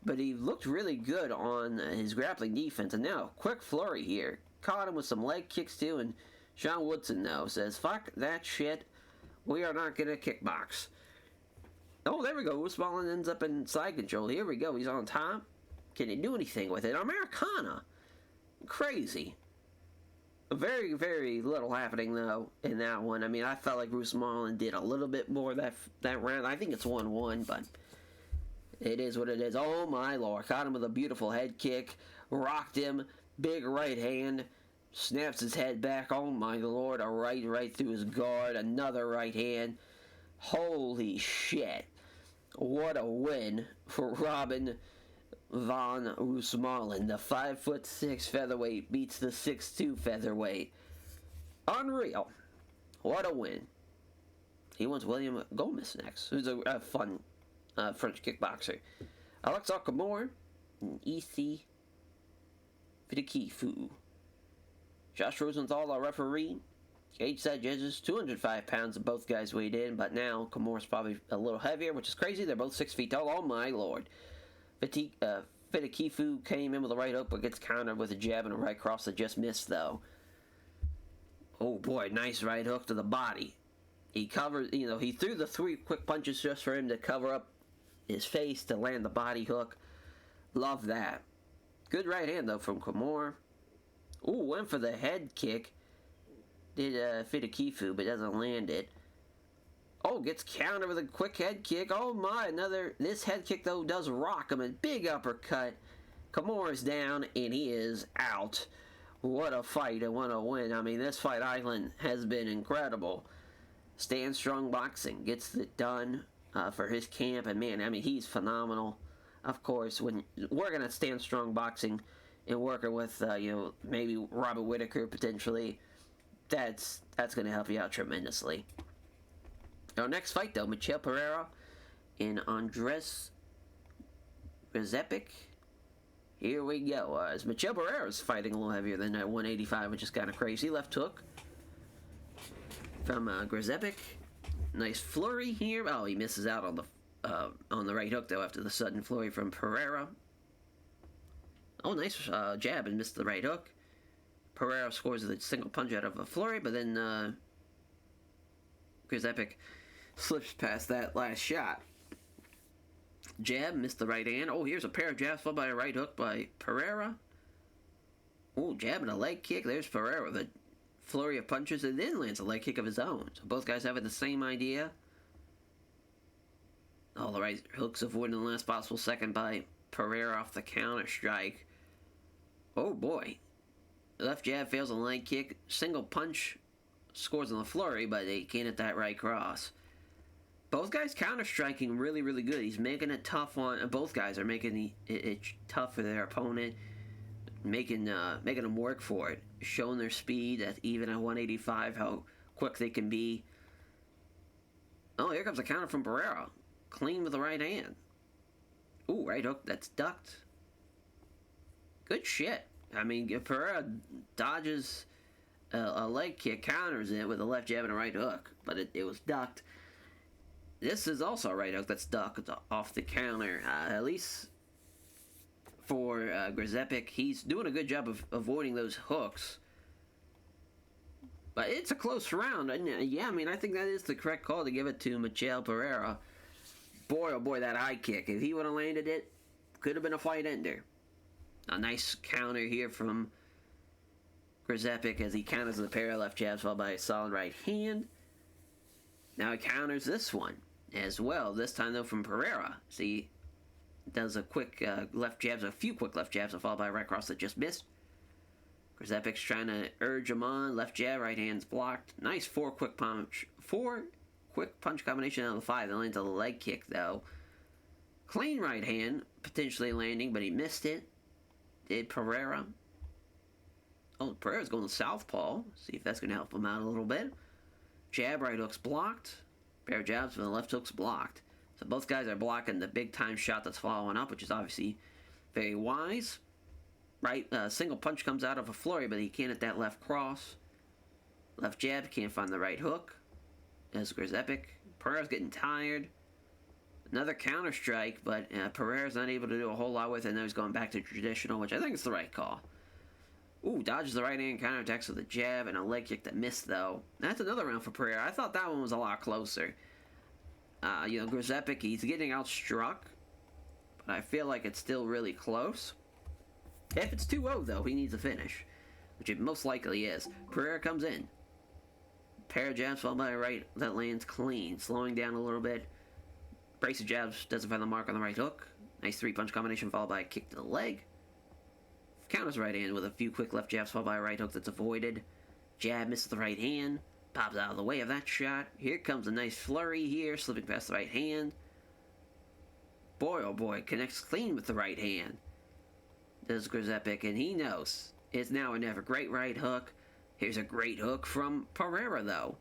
but he looked really good on his grappling defense. And now, quick flurry here. Caught him with some leg kicks, too. And Sean Woodson, though, says, fuck that shit. We are not going to kickbox. Oh, there we go. Roosmalen ends up in side control. Here we go. He's on top. Can he do anything with it? Americana. Crazy. Very, very little happening, though, in that one. I mean, I felt like Roosmalen did a little bit more that round. I think it's 1-1, but it is what it is. Oh, my Lord. Caught him with a beautiful head kick. Rocked him. Big right hand. Snaps his head back. Oh, my Lord. A right through his guard. Another right hand. Holy shit. What a win for Robin Van Roosmalen. The 5'6" featherweight beats the 6'2" featherweight. Unreal. What a win. He wants William Gomez next, who's a fun French kickboxer. Alexander Kamor and E.C. Fidikifu. Josh Rosenthal, our referee. Cage side judges, 205 pounds of both guys weighed in, but now Kamor's probably a little heavier, which is crazy. They're both 6 feet tall. Oh, my Lord. Fidikifu came in with a right hook, but gets countered with a jab and a right cross that just missed, though. Oh, boy, nice right hook to the body. He covered, he threw the 3 quick punches just for him to cover up his face to land the body hook. Love that. Good right hand, though, from Kamor. Ooh, went for the head kick. Did Fidikifu, but doesn't land it. Oh, gets countered with a quick head kick. Oh my, this head kick though does rock him. A big uppercut. Kamor is down and he is out. What a fight and what a win. I mean, this Fight Island has been incredible. Stand Strong Boxing gets it done for his camp, and man, I mean, he's phenomenal. Of course, when working at Stand Strong Boxing and working with, maybe Robert Whitaker potentially, that's going to help you out tremendously. Our next fight, though, Michel Pereira and Andres Grzepic. Here we go. As Michel Pereira is fighting a little heavier than that 185, which is kind of crazy. Left hook from Grzepic. Nice flurry here. Oh, he misses out on the right hook, though, after the sudden flurry from Pereira. Oh, nice jab and missed the right hook. Pereira scores with a single punch out of a flurry, but then Grzepic slips past that last shot. Jab, missed the right hand. Oh, here's a pair of jabs followed by a right hook by Pereira. Ooh, jab and a leg kick. There's Pereira with a flurry of punches and then lands a leg kick of his own. So both guys having the same idea. All the right hooks avoided in the last possible second by Pereira off the counter strike. Oh boy. Left jab fails on the leg kick. Single punch scores on the flurry, but they can't hit that right cross. Both guys counter striking really, really good. He's making it tough on. Both guys are making it tough for their opponent, making them work for it, showing their speed at even at 185, how quick they can be. Oh, here comes a counter from Pereira, clean with the right hand. Ooh, right hook that's ducked. Good shit. I mean, Pereira dodges a leg kick, counters it with a left jab and a right hook, but it was ducked. This is also a right hook that's ducked off the counter. At least for Grzepic, he's doing a good job of avoiding those hooks. But it's a close round. And yeah, I mean, I think that is the correct call to give it to Michel Pereira. Boy, oh boy, that high kick. If he would have landed it, could have been a fight ender. A nice counter here from Grzepic as he counters the pair of left jabs followed by a solid right hand. Now he counters this one as well. This time, though, from Pereira. See, does a quick left jabs, a few quick left jabs, followed by a right cross that just missed. Grzepic's trying to urge him on. Left jab, right hand's blocked. Nice four quick punch combination out of the 5. That lands a leg kick, though. Clean right hand, potentially landing, but he missed it. Did Pereira. Oh, Pereira's going to southpaw. See if that's going to help him out a little bit. Jab, right hook's blocked. Pair of jabs, but the left hook's blocked. So both guys are blocking the big-time shot that's following up, which is obviously very wise. Right, single punch comes out of a flurry, but he can't hit that left cross. Left jab, can't find the right hook. As Grzepic. Pereira's getting tired. Another counter strike, but Pereira's not able to do a whole lot with it. Now he's going back to traditional, which I think is the right call. Ooh, dodges the right hand, counterattacks with a jab and a leg kick that missed, though. That's another round for Pereira. I thought that one was a lot closer. Grzepic, he's getting outstruck, but I feel like it's still really close. If it's 2-0, though, he needs a finish, which it most likely is. Pereira comes in. Pair of jabs followed by a right that lands clean, slowing down a little bit. Brace of jabs doesn't find the mark on the right hook. Nice 3-punch combination followed by a kick to the leg. Counters right hand with a few quick left jabs followed by a right hook that's avoided. Jab misses the right hand. Pops out of the way of that shot. Here comes a nice flurry here, slipping past the right hand. Boy, oh boy, connects clean with the right hand. Does Grzepic, and he knows. It's now or never. Great right hook. Here's a great hook from Pereira, though.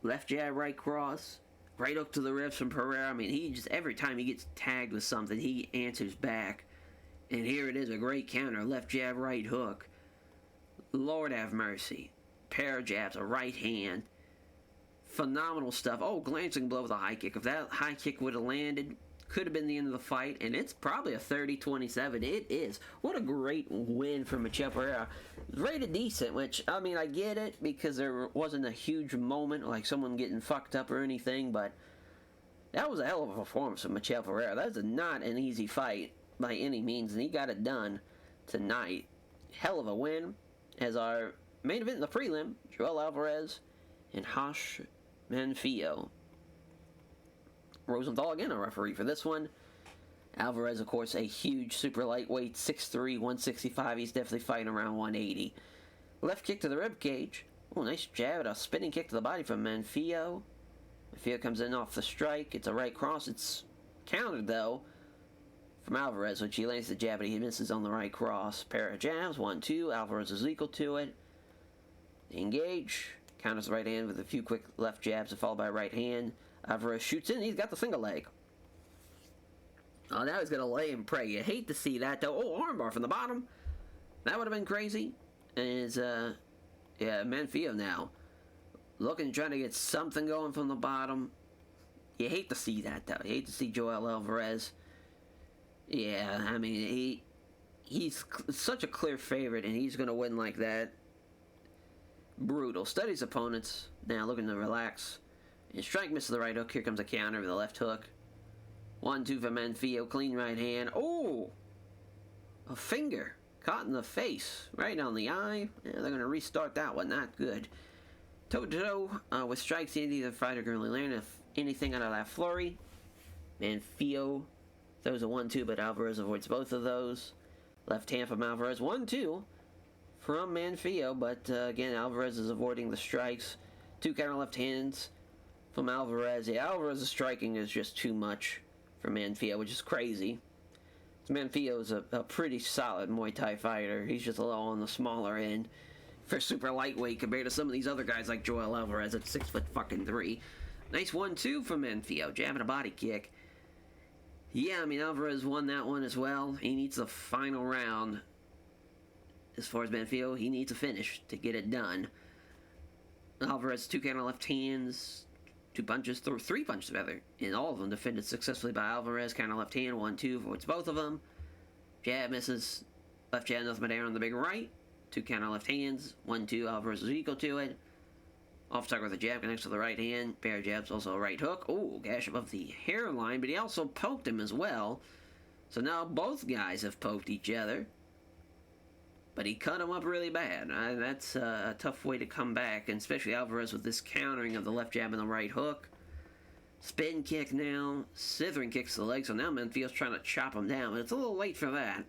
Left jab, right cross. Right hook to the ribs from Pereira. I mean, he just, every time he gets tagged with something, he answers back. And here it is, a great counter. Left jab, right hook. Lord have mercy. Pair of jabs, a right hand. Phenomenal stuff. Oh, glancing blow with a high kick. If that high kick would have landed, could have been the end of the fight. And it's probably a 30-27. It is. What a great win for Michel Pereira. Rated decent, which, I mean, I get it because there wasn't a huge moment like someone getting fucked up or anything, but that was a hell of a performance from Michel Pereira. That was not an easy fight by any means, and he got it done tonight. Hell of a win. As our main event in the prelim, Joel Alvarez and Josh Manfio. Rosenthal again a referee for this one. Alvarez, of course, a huge super lightweight, 6'3", 165. He's definitely fighting around 180. Left kick to the rib cage. Oh, nice jab and a spinning kick to the body from Manfio. Manfio comes in off the strike. It's a right cross. It's countered, though, from Alvarez, which he lands the jab, but he misses on the right cross. Pair of jabs, 1-2. Alvarez is equal to it. Engage. Counters the right hand with a few quick left jabs, followed by a right hand. Alvarez shoots in. He's got the single leg. Oh, now he's going to lay and pray. You hate to see that, though. Oh, armbar from the bottom. That would have been crazy. And it's, Manfio now. Looking, trying to get something going from the bottom. You hate to see that, though. You hate to see Joel Alvarez. Yeah, I mean, he's such a clear favorite, and he's going to win like that. Brutal. Studies opponents. Now looking to relax. And strike misses the right hook. Here comes a counter with the left hook. 1-2 for Manfio. Clean right hand. Oh! A finger. Caught in the face, right on the eye. Yeah, they're going to restart that one. Not good. Toe-to-toe with strikes. Either fighter can really learn if anything out of that flurry. Manfio throws a 1-2, but Alvarez avoids both of those. Left hand from Alvarez. 1-2 from Manfio, but again, Alvarez is avoiding the strikes. 2 counter left hands from Alvarez. Yeah, Alvarez's striking is just too much for Manfio, which is crazy. Manfio is a pretty solid Muay Thai fighter. He's just a little on the smaller end for super lightweight compared to some of these other guys like Joel Alvarez at 6'3". Nice 1-2 from Manfio, jabbing a body kick. Yeah, I mean, Alvarez won that one as well. He needs the final round. As far as Manfio, he needs a finish to get it done. Alvarez, 2 counter left hands, 2 punches, 3 punches rather, and all of them defended successfully by Alvarez. Counter left hand, 1-2 avoids both of them. Jab misses, left jab, nothing but air on the big right. 2 counter left hands, 1-2, Alvarez is equal to it. Off target with a jab, connects to the right hand. Pair of jabs, also a right hook. Oh, gash above the hairline, but he also poked him as well. So now both guys have poked each other. But he cut him up really bad. That's a tough way to come back, and especially Alvarez with this countering of the left jab and the right hook. Spin kick now. Slithering kicks to the leg, so now Manfio's trying to chop him down, but it's a little late for that.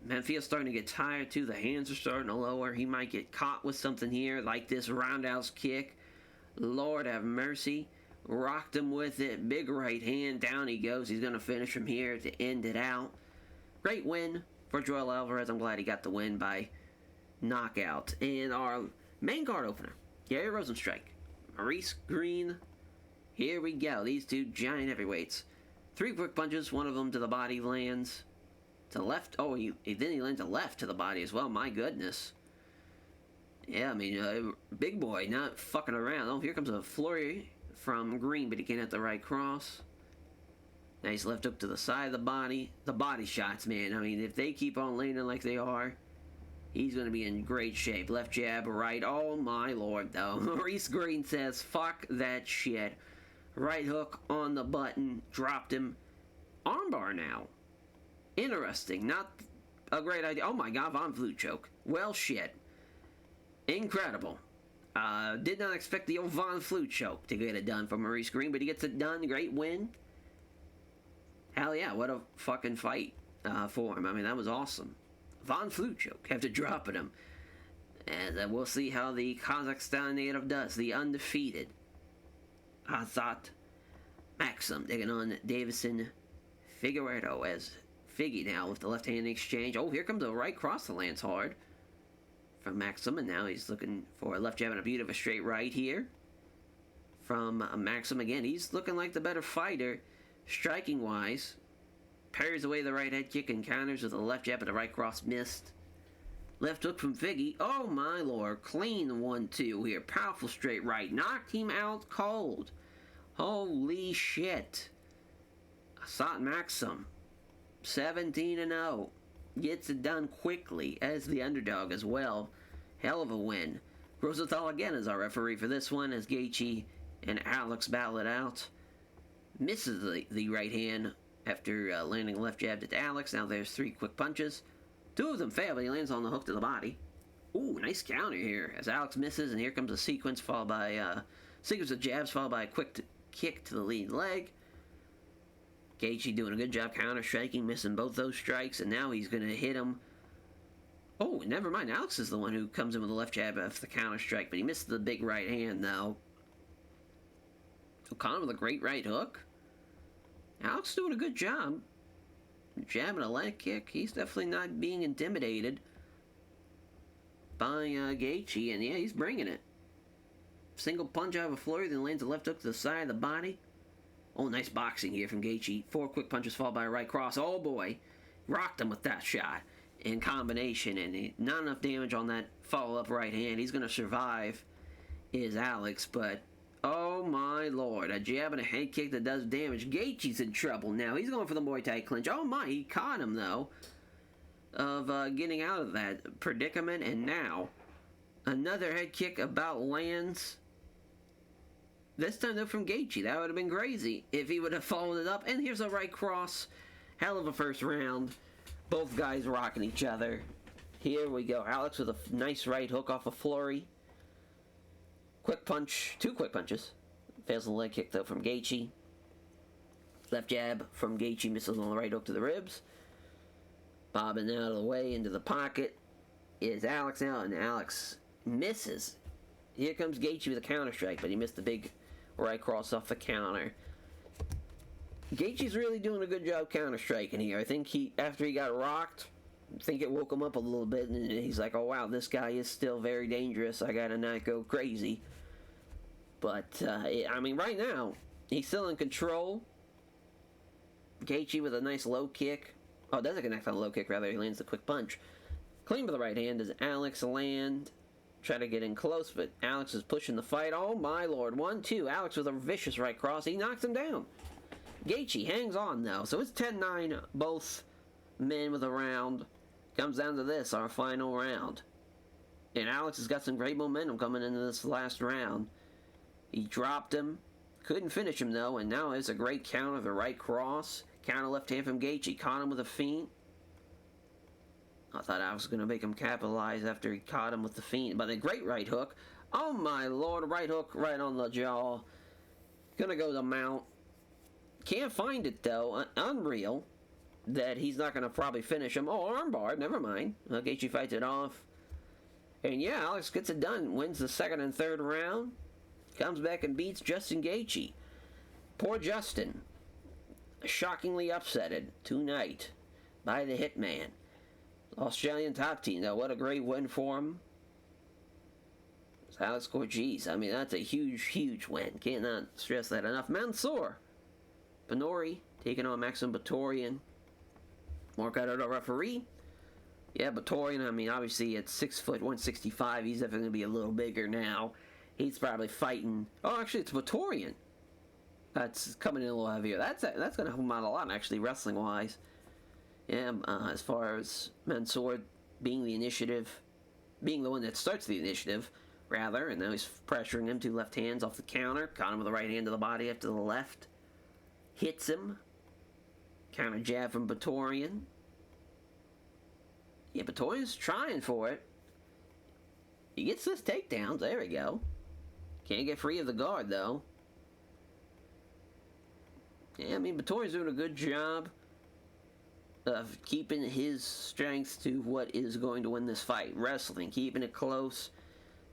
Manfio's starting to get tired too. The hands are starting to lower. He might get caught with something here, like this roundhouse kick. Lord have mercy. Rocked him with it. Big right hand. Down he goes. He's going to finish from here to end it out. Great win for Joel Alvarez. I'm glad he got the win by knockout. And our main card opener, Gary Rosenstrike, Maurice Green. Here we go. These two giant heavyweights. 3 quick punches. One of them to the body lands. To left. Oh, then he lands a left to the body as well. My goodness. Yeah, I mean, big boy, not fucking around. Oh, here comes a flurry from Green, but he can't hit the right cross. Nice left hook to the side of the body. The body shots, man. I mean, if they keep on landing like they are, he's going to be in great shape. Left jab, right. Oh, my Lord, though. Maurice Green says, fuck that shit. Right hook on the button. Dropped him. Armbar now. Interesting. Not a great idea. Oh, my God, Von Flute choke. Well, shit. Incredible. Did not expect the old Von Flute choke to get it done for Maurice Green, but he gets it done. Great win. Hell yeah, what a fucking fight for him. I mean, that was awesome. Von Flute choke after dropping him. And we'll see how the Kazakhstan native does. The undefeated Azat Maxim taking on Davison Figueiredo as Figgy now with the left-hand exchange. Oh, here comes a right cross that lands hard from Maxim, and now he's looking for a left jab and a beautiful straight right here from Maxim. Again, he's looking like the better fighter striking-wise. Parries away the right head kick and counters with a left jab, but the right cross missed. Left hook from Figgy. Oh, my Lord. Clean 1-2 here. Powerful straight right. Knocked him out cold. Holy shit. Asat Maxim, 17-0. Gets it done quickly as the underdog as well. Hell of a win. Rosenthal again is our referee for this one as Gaethje and Alex battle it out. Misses the right hand after landing a left jab to Alex. Now there's 3 quick punches. 2 of them fail, but he lands on the hook to the body. Ooh, nice counter here as Alex misses, and here comes a sequence followed by sequence of jabs followed by a quick kick to the lead leg. Gaethje doing a good job counter-striking, missing both those strikes, and now he's going to hit him. Oh, never mind. Alex is the one who comes in with the left jab after the counter-strike, but he missed the big right hand, though. O'Connor with a great right hook. Alex doing a good job. Jabbing a leg kick. He's definitely not being intimidated by Gaethje, and yeah, he's bringing it. Single punch out of a flurry, then lands a left hook to the side of the body. Oh, nice boxing here from Gaethje. 4 quick punches followed by a right cross. Oh, boy. Rocked him with that shot in combination. And not enough damage on that follow-up right hand. He's going to survive, is Alex. But, oh, my Lord. A jab and a head kick that does damage. Gaethje's in trouble now. He's going for the Muay Thai clinch. Oh, my. He caught him, though, of getting out of that predicament. And now, another head kick about lands. This time, though, from Gaethje. That would have been crazy if he would have followed it up. And here's a right cross. Hell of a first round Both guys rocking each other. Here we go. Alex with a nice right hook off a flurry. Quick punch. 2 quick punches. Fails the leg kick, though, from Gaethje. Left jab from Gaethje, misses on the right hook to the ribs. Bobbing out of the way into the pocket is Alex now, and Alex misses. Here comes Gaethje with a counter strike, but he missed the big right cross off the counter. Gaethje's really doing a good job counter striking here. I think after he got rocked, I think it woke him up a little bit, and he's like, oh wow, this guy is still very dangerous. I gotta not go crazy. But, I mean, right now, he's still in control. Gaethje with a nice low kick. Oh, doesn't connect on a low kick, rather. He lands the quick punch. Clean with the right hand. Does Alex land? Try to get in close, but Alex is pushing the fight. Oh, my lord. 1, 2. Alex with a vicious right cross. He knocks him down. Gaethje hangs on, though. So it's 10-9, both men with a round. Comes down to this, our final round. And Alex has got some great momentum coming into this last round. He dropped him. Couldn't finish him, though, and now it's a great counter, the right cross. Counter left hand from Gaethje. Caught him with a feint. I thought Alex was going to make him capitalize after he caught him with the feint. But a great right hook. Oh, my lord. Right hook right on the jaw. Gonna go to mount. Can't find it, though. Unreal that he's not going to probably finish him. Oh, armbar. Never mind. Gaethje fights it off. And yeah, Alex gets it done. Wins the second and third round. Comes back and beats Justin Gaethje. Poor Justin. Shockingly upsetted tonight by the Hitman. Australian top team, though. What a great win for him. Alex Corgese. I mean, that's a huge, huge win. Cannot stress that enough. Mansoor Benori taking on Maxim Batorian. Mark out our referee. Yeah, Batorian, I mean, obviously at 6 foot 165, he's definitely going to be a little bigger now. He's probably fighting. Oh, actually, it's Batorian. That's coming in a little heavier. That's going to help him out a lot, actually, wrestling-wise. Yeah, as far as Mansoor being the initiative, being the one that starts the initiative, rather, and now he's pressuring him, 2 left hands off the counter. Caught him with the right hand to the body after the left. Hits him. Counter jab from Batorian. Yeah, Batorian's trying for it. He gets this takedowns. There we go. Can't get free of the guard, though. Yeah, I mean, Batorian's doing a good job of keeping his strength to what is going to win this fight. Wrestling, keeping it close.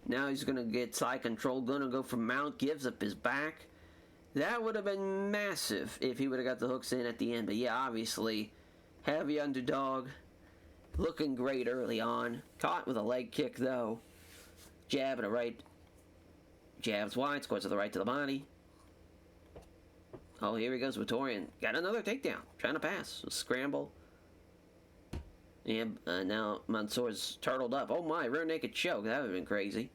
Now he's going to get side control. Going to go for mount. Gives up his back. That would have been massive if he would have got the hooks in at the end. But yeah, obviously, heavy underdog. Looking great early on. Caught with a leg kick, though. Jab and a right. Jabs wide, scores to the right to the body. Oh, here he goes, Batorian. Got another takedown. Trying to pass. Scramble. And now Mansoor's turtled up. Oh my, rear naked choke. That would have been crazy.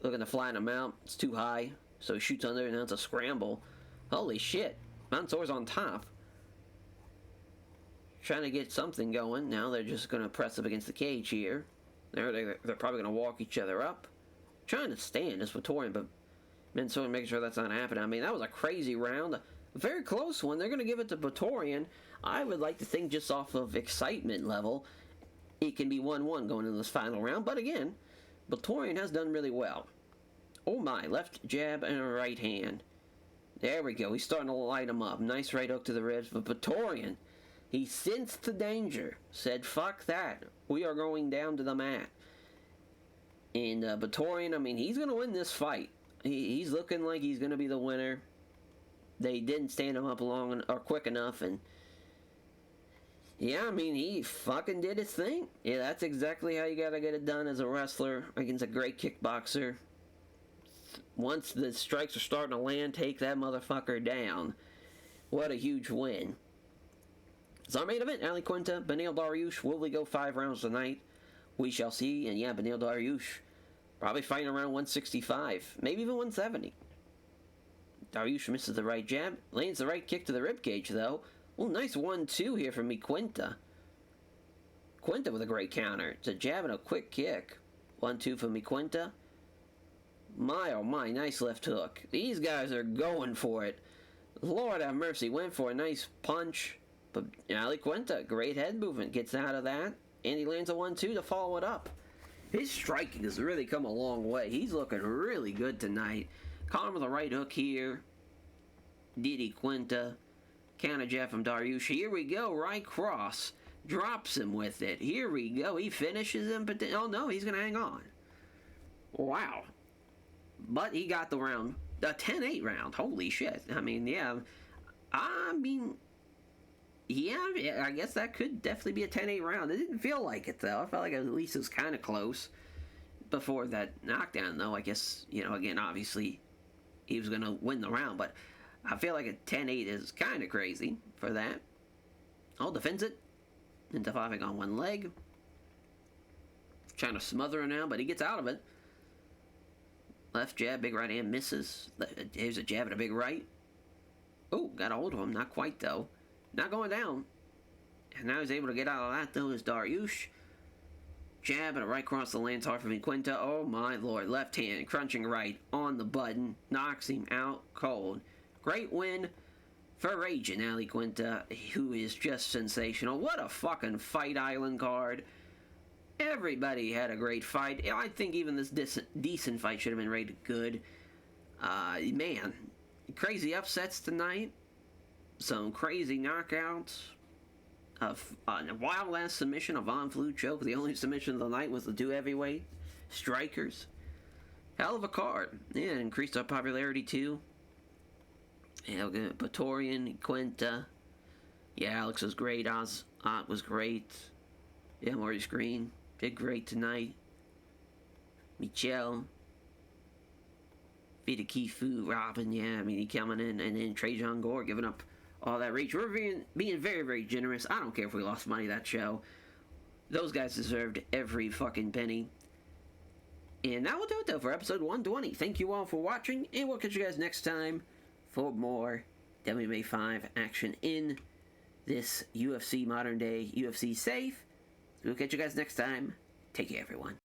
Looking to flatten him out. It's too high. So he shoots under, and now it's a scramble. Holy shit. Mansoor's on top. Trying to get something going. Now they're just going to press up against the cage here. They're probably going to walk each other up. Trying to stand is Batorian, but Mansoor making sure that's not happening. I mean, that was a crazy round. A very close one. They're going to give it to Batorian. I would like to think just off of excitement level, it can be 1-1 going into this final round. But again, Batorian has done really well. Oh my, left jab and a right hand. There we go. He's starting to light him up. Nice right hook to the ribs. But Batorian, he sensed the danger. Said, fuck that. We are going down to the mat. And Batorian, I mean, he's going to win this fight. He's looking like he's going to be the winner. They didn't stand him up long or quick enough. And yeah, I mean, he fucking did his thing. Yeah, that's exactly how you got to get it done as a wrestler against a great kickboxer. Once the strikes are starting to land, take that motherfucker down. What a huge win. It's our main event. Iaquinta, Beneil Dariush. Will we go 5 rounds tonight? We shall see. And yeah, Beneil Dariush probably fighting around 165. Maybe even 170. Dariush misses the right jab. Lands the right kick to the ribcage, though. Oh, nice 1-2 here from Iaquinta. Quinta with a great counter. It's a jab and a quick kick. 1-2 from Iaquinta. My, oh my, nice left hook. These guys are going for it. Lord have mercy. Went for a nice punch. But Iaquinta, great head movement, gets out of that. And he lands a 1-2 to follow it up. His striking has really come a long way. He's looking really good tonight. Caught him with a right hook here. Iaquinta. Counter jab from Dariush. Here we go, right cross. Drops him with it. Here we go. He finishes him, but oh no, he's going to hang on. Wow. But he got the round. A 10-8 round. Holy shit. I mean, yeah. Yeah, I guess that could definitely be a 10-8 round. It didn't feel like it, though. I felt like at least it was kind of close before that knockdown, though. I guess, again, obviously, he was going to win the round, but I feel like a 10-8 is kind of crazy for that. Oh, defends it into 5 on one leg. Trying to smother him now, but he gets out of it. Left jab, big right hand, misses. Here's a jab and a big right. Oh, got a hold of him. Not quite, though. Not going down. And now he's able to get out of that, though, is Dariush. Jab and a right cross the lands hard from Iaquinta. Oh, my lord. Left hand, crunching right on the button. Knocks him out cold. Great win for Raging Iaquinta, who is just sensational. What a fucking Fight Island card. Everybody had a great fight. I think even this decent fight should have been rated good. Man, crazy upsets tonight. Some crazy knockouts. A wild-ass submission, a Von Flue choke. The only submission of the night was the 2 heavyweight strikers. Hell of a card. Yeah, it increased our popularity, too. Yeah, Praetorian, Iaquinta. Yeah, Alex was great. Ott was great. Yeah, Maurice Green did great tonight. Michelle. Vita Kifu, Robin, yeah, I mean, he coming in, and then Trajan Gore giving up all that reach. We're being very, very generous. I don't care if we lost money that show. Those guys deserved every fucking penny. And that will do it, though, for episode 120. Thank you all for watching, and we'll catch you guys next time for more WMMA 5 action in this UFC modern day UFC safe. We'll catch you guys next time. Take care, everyone.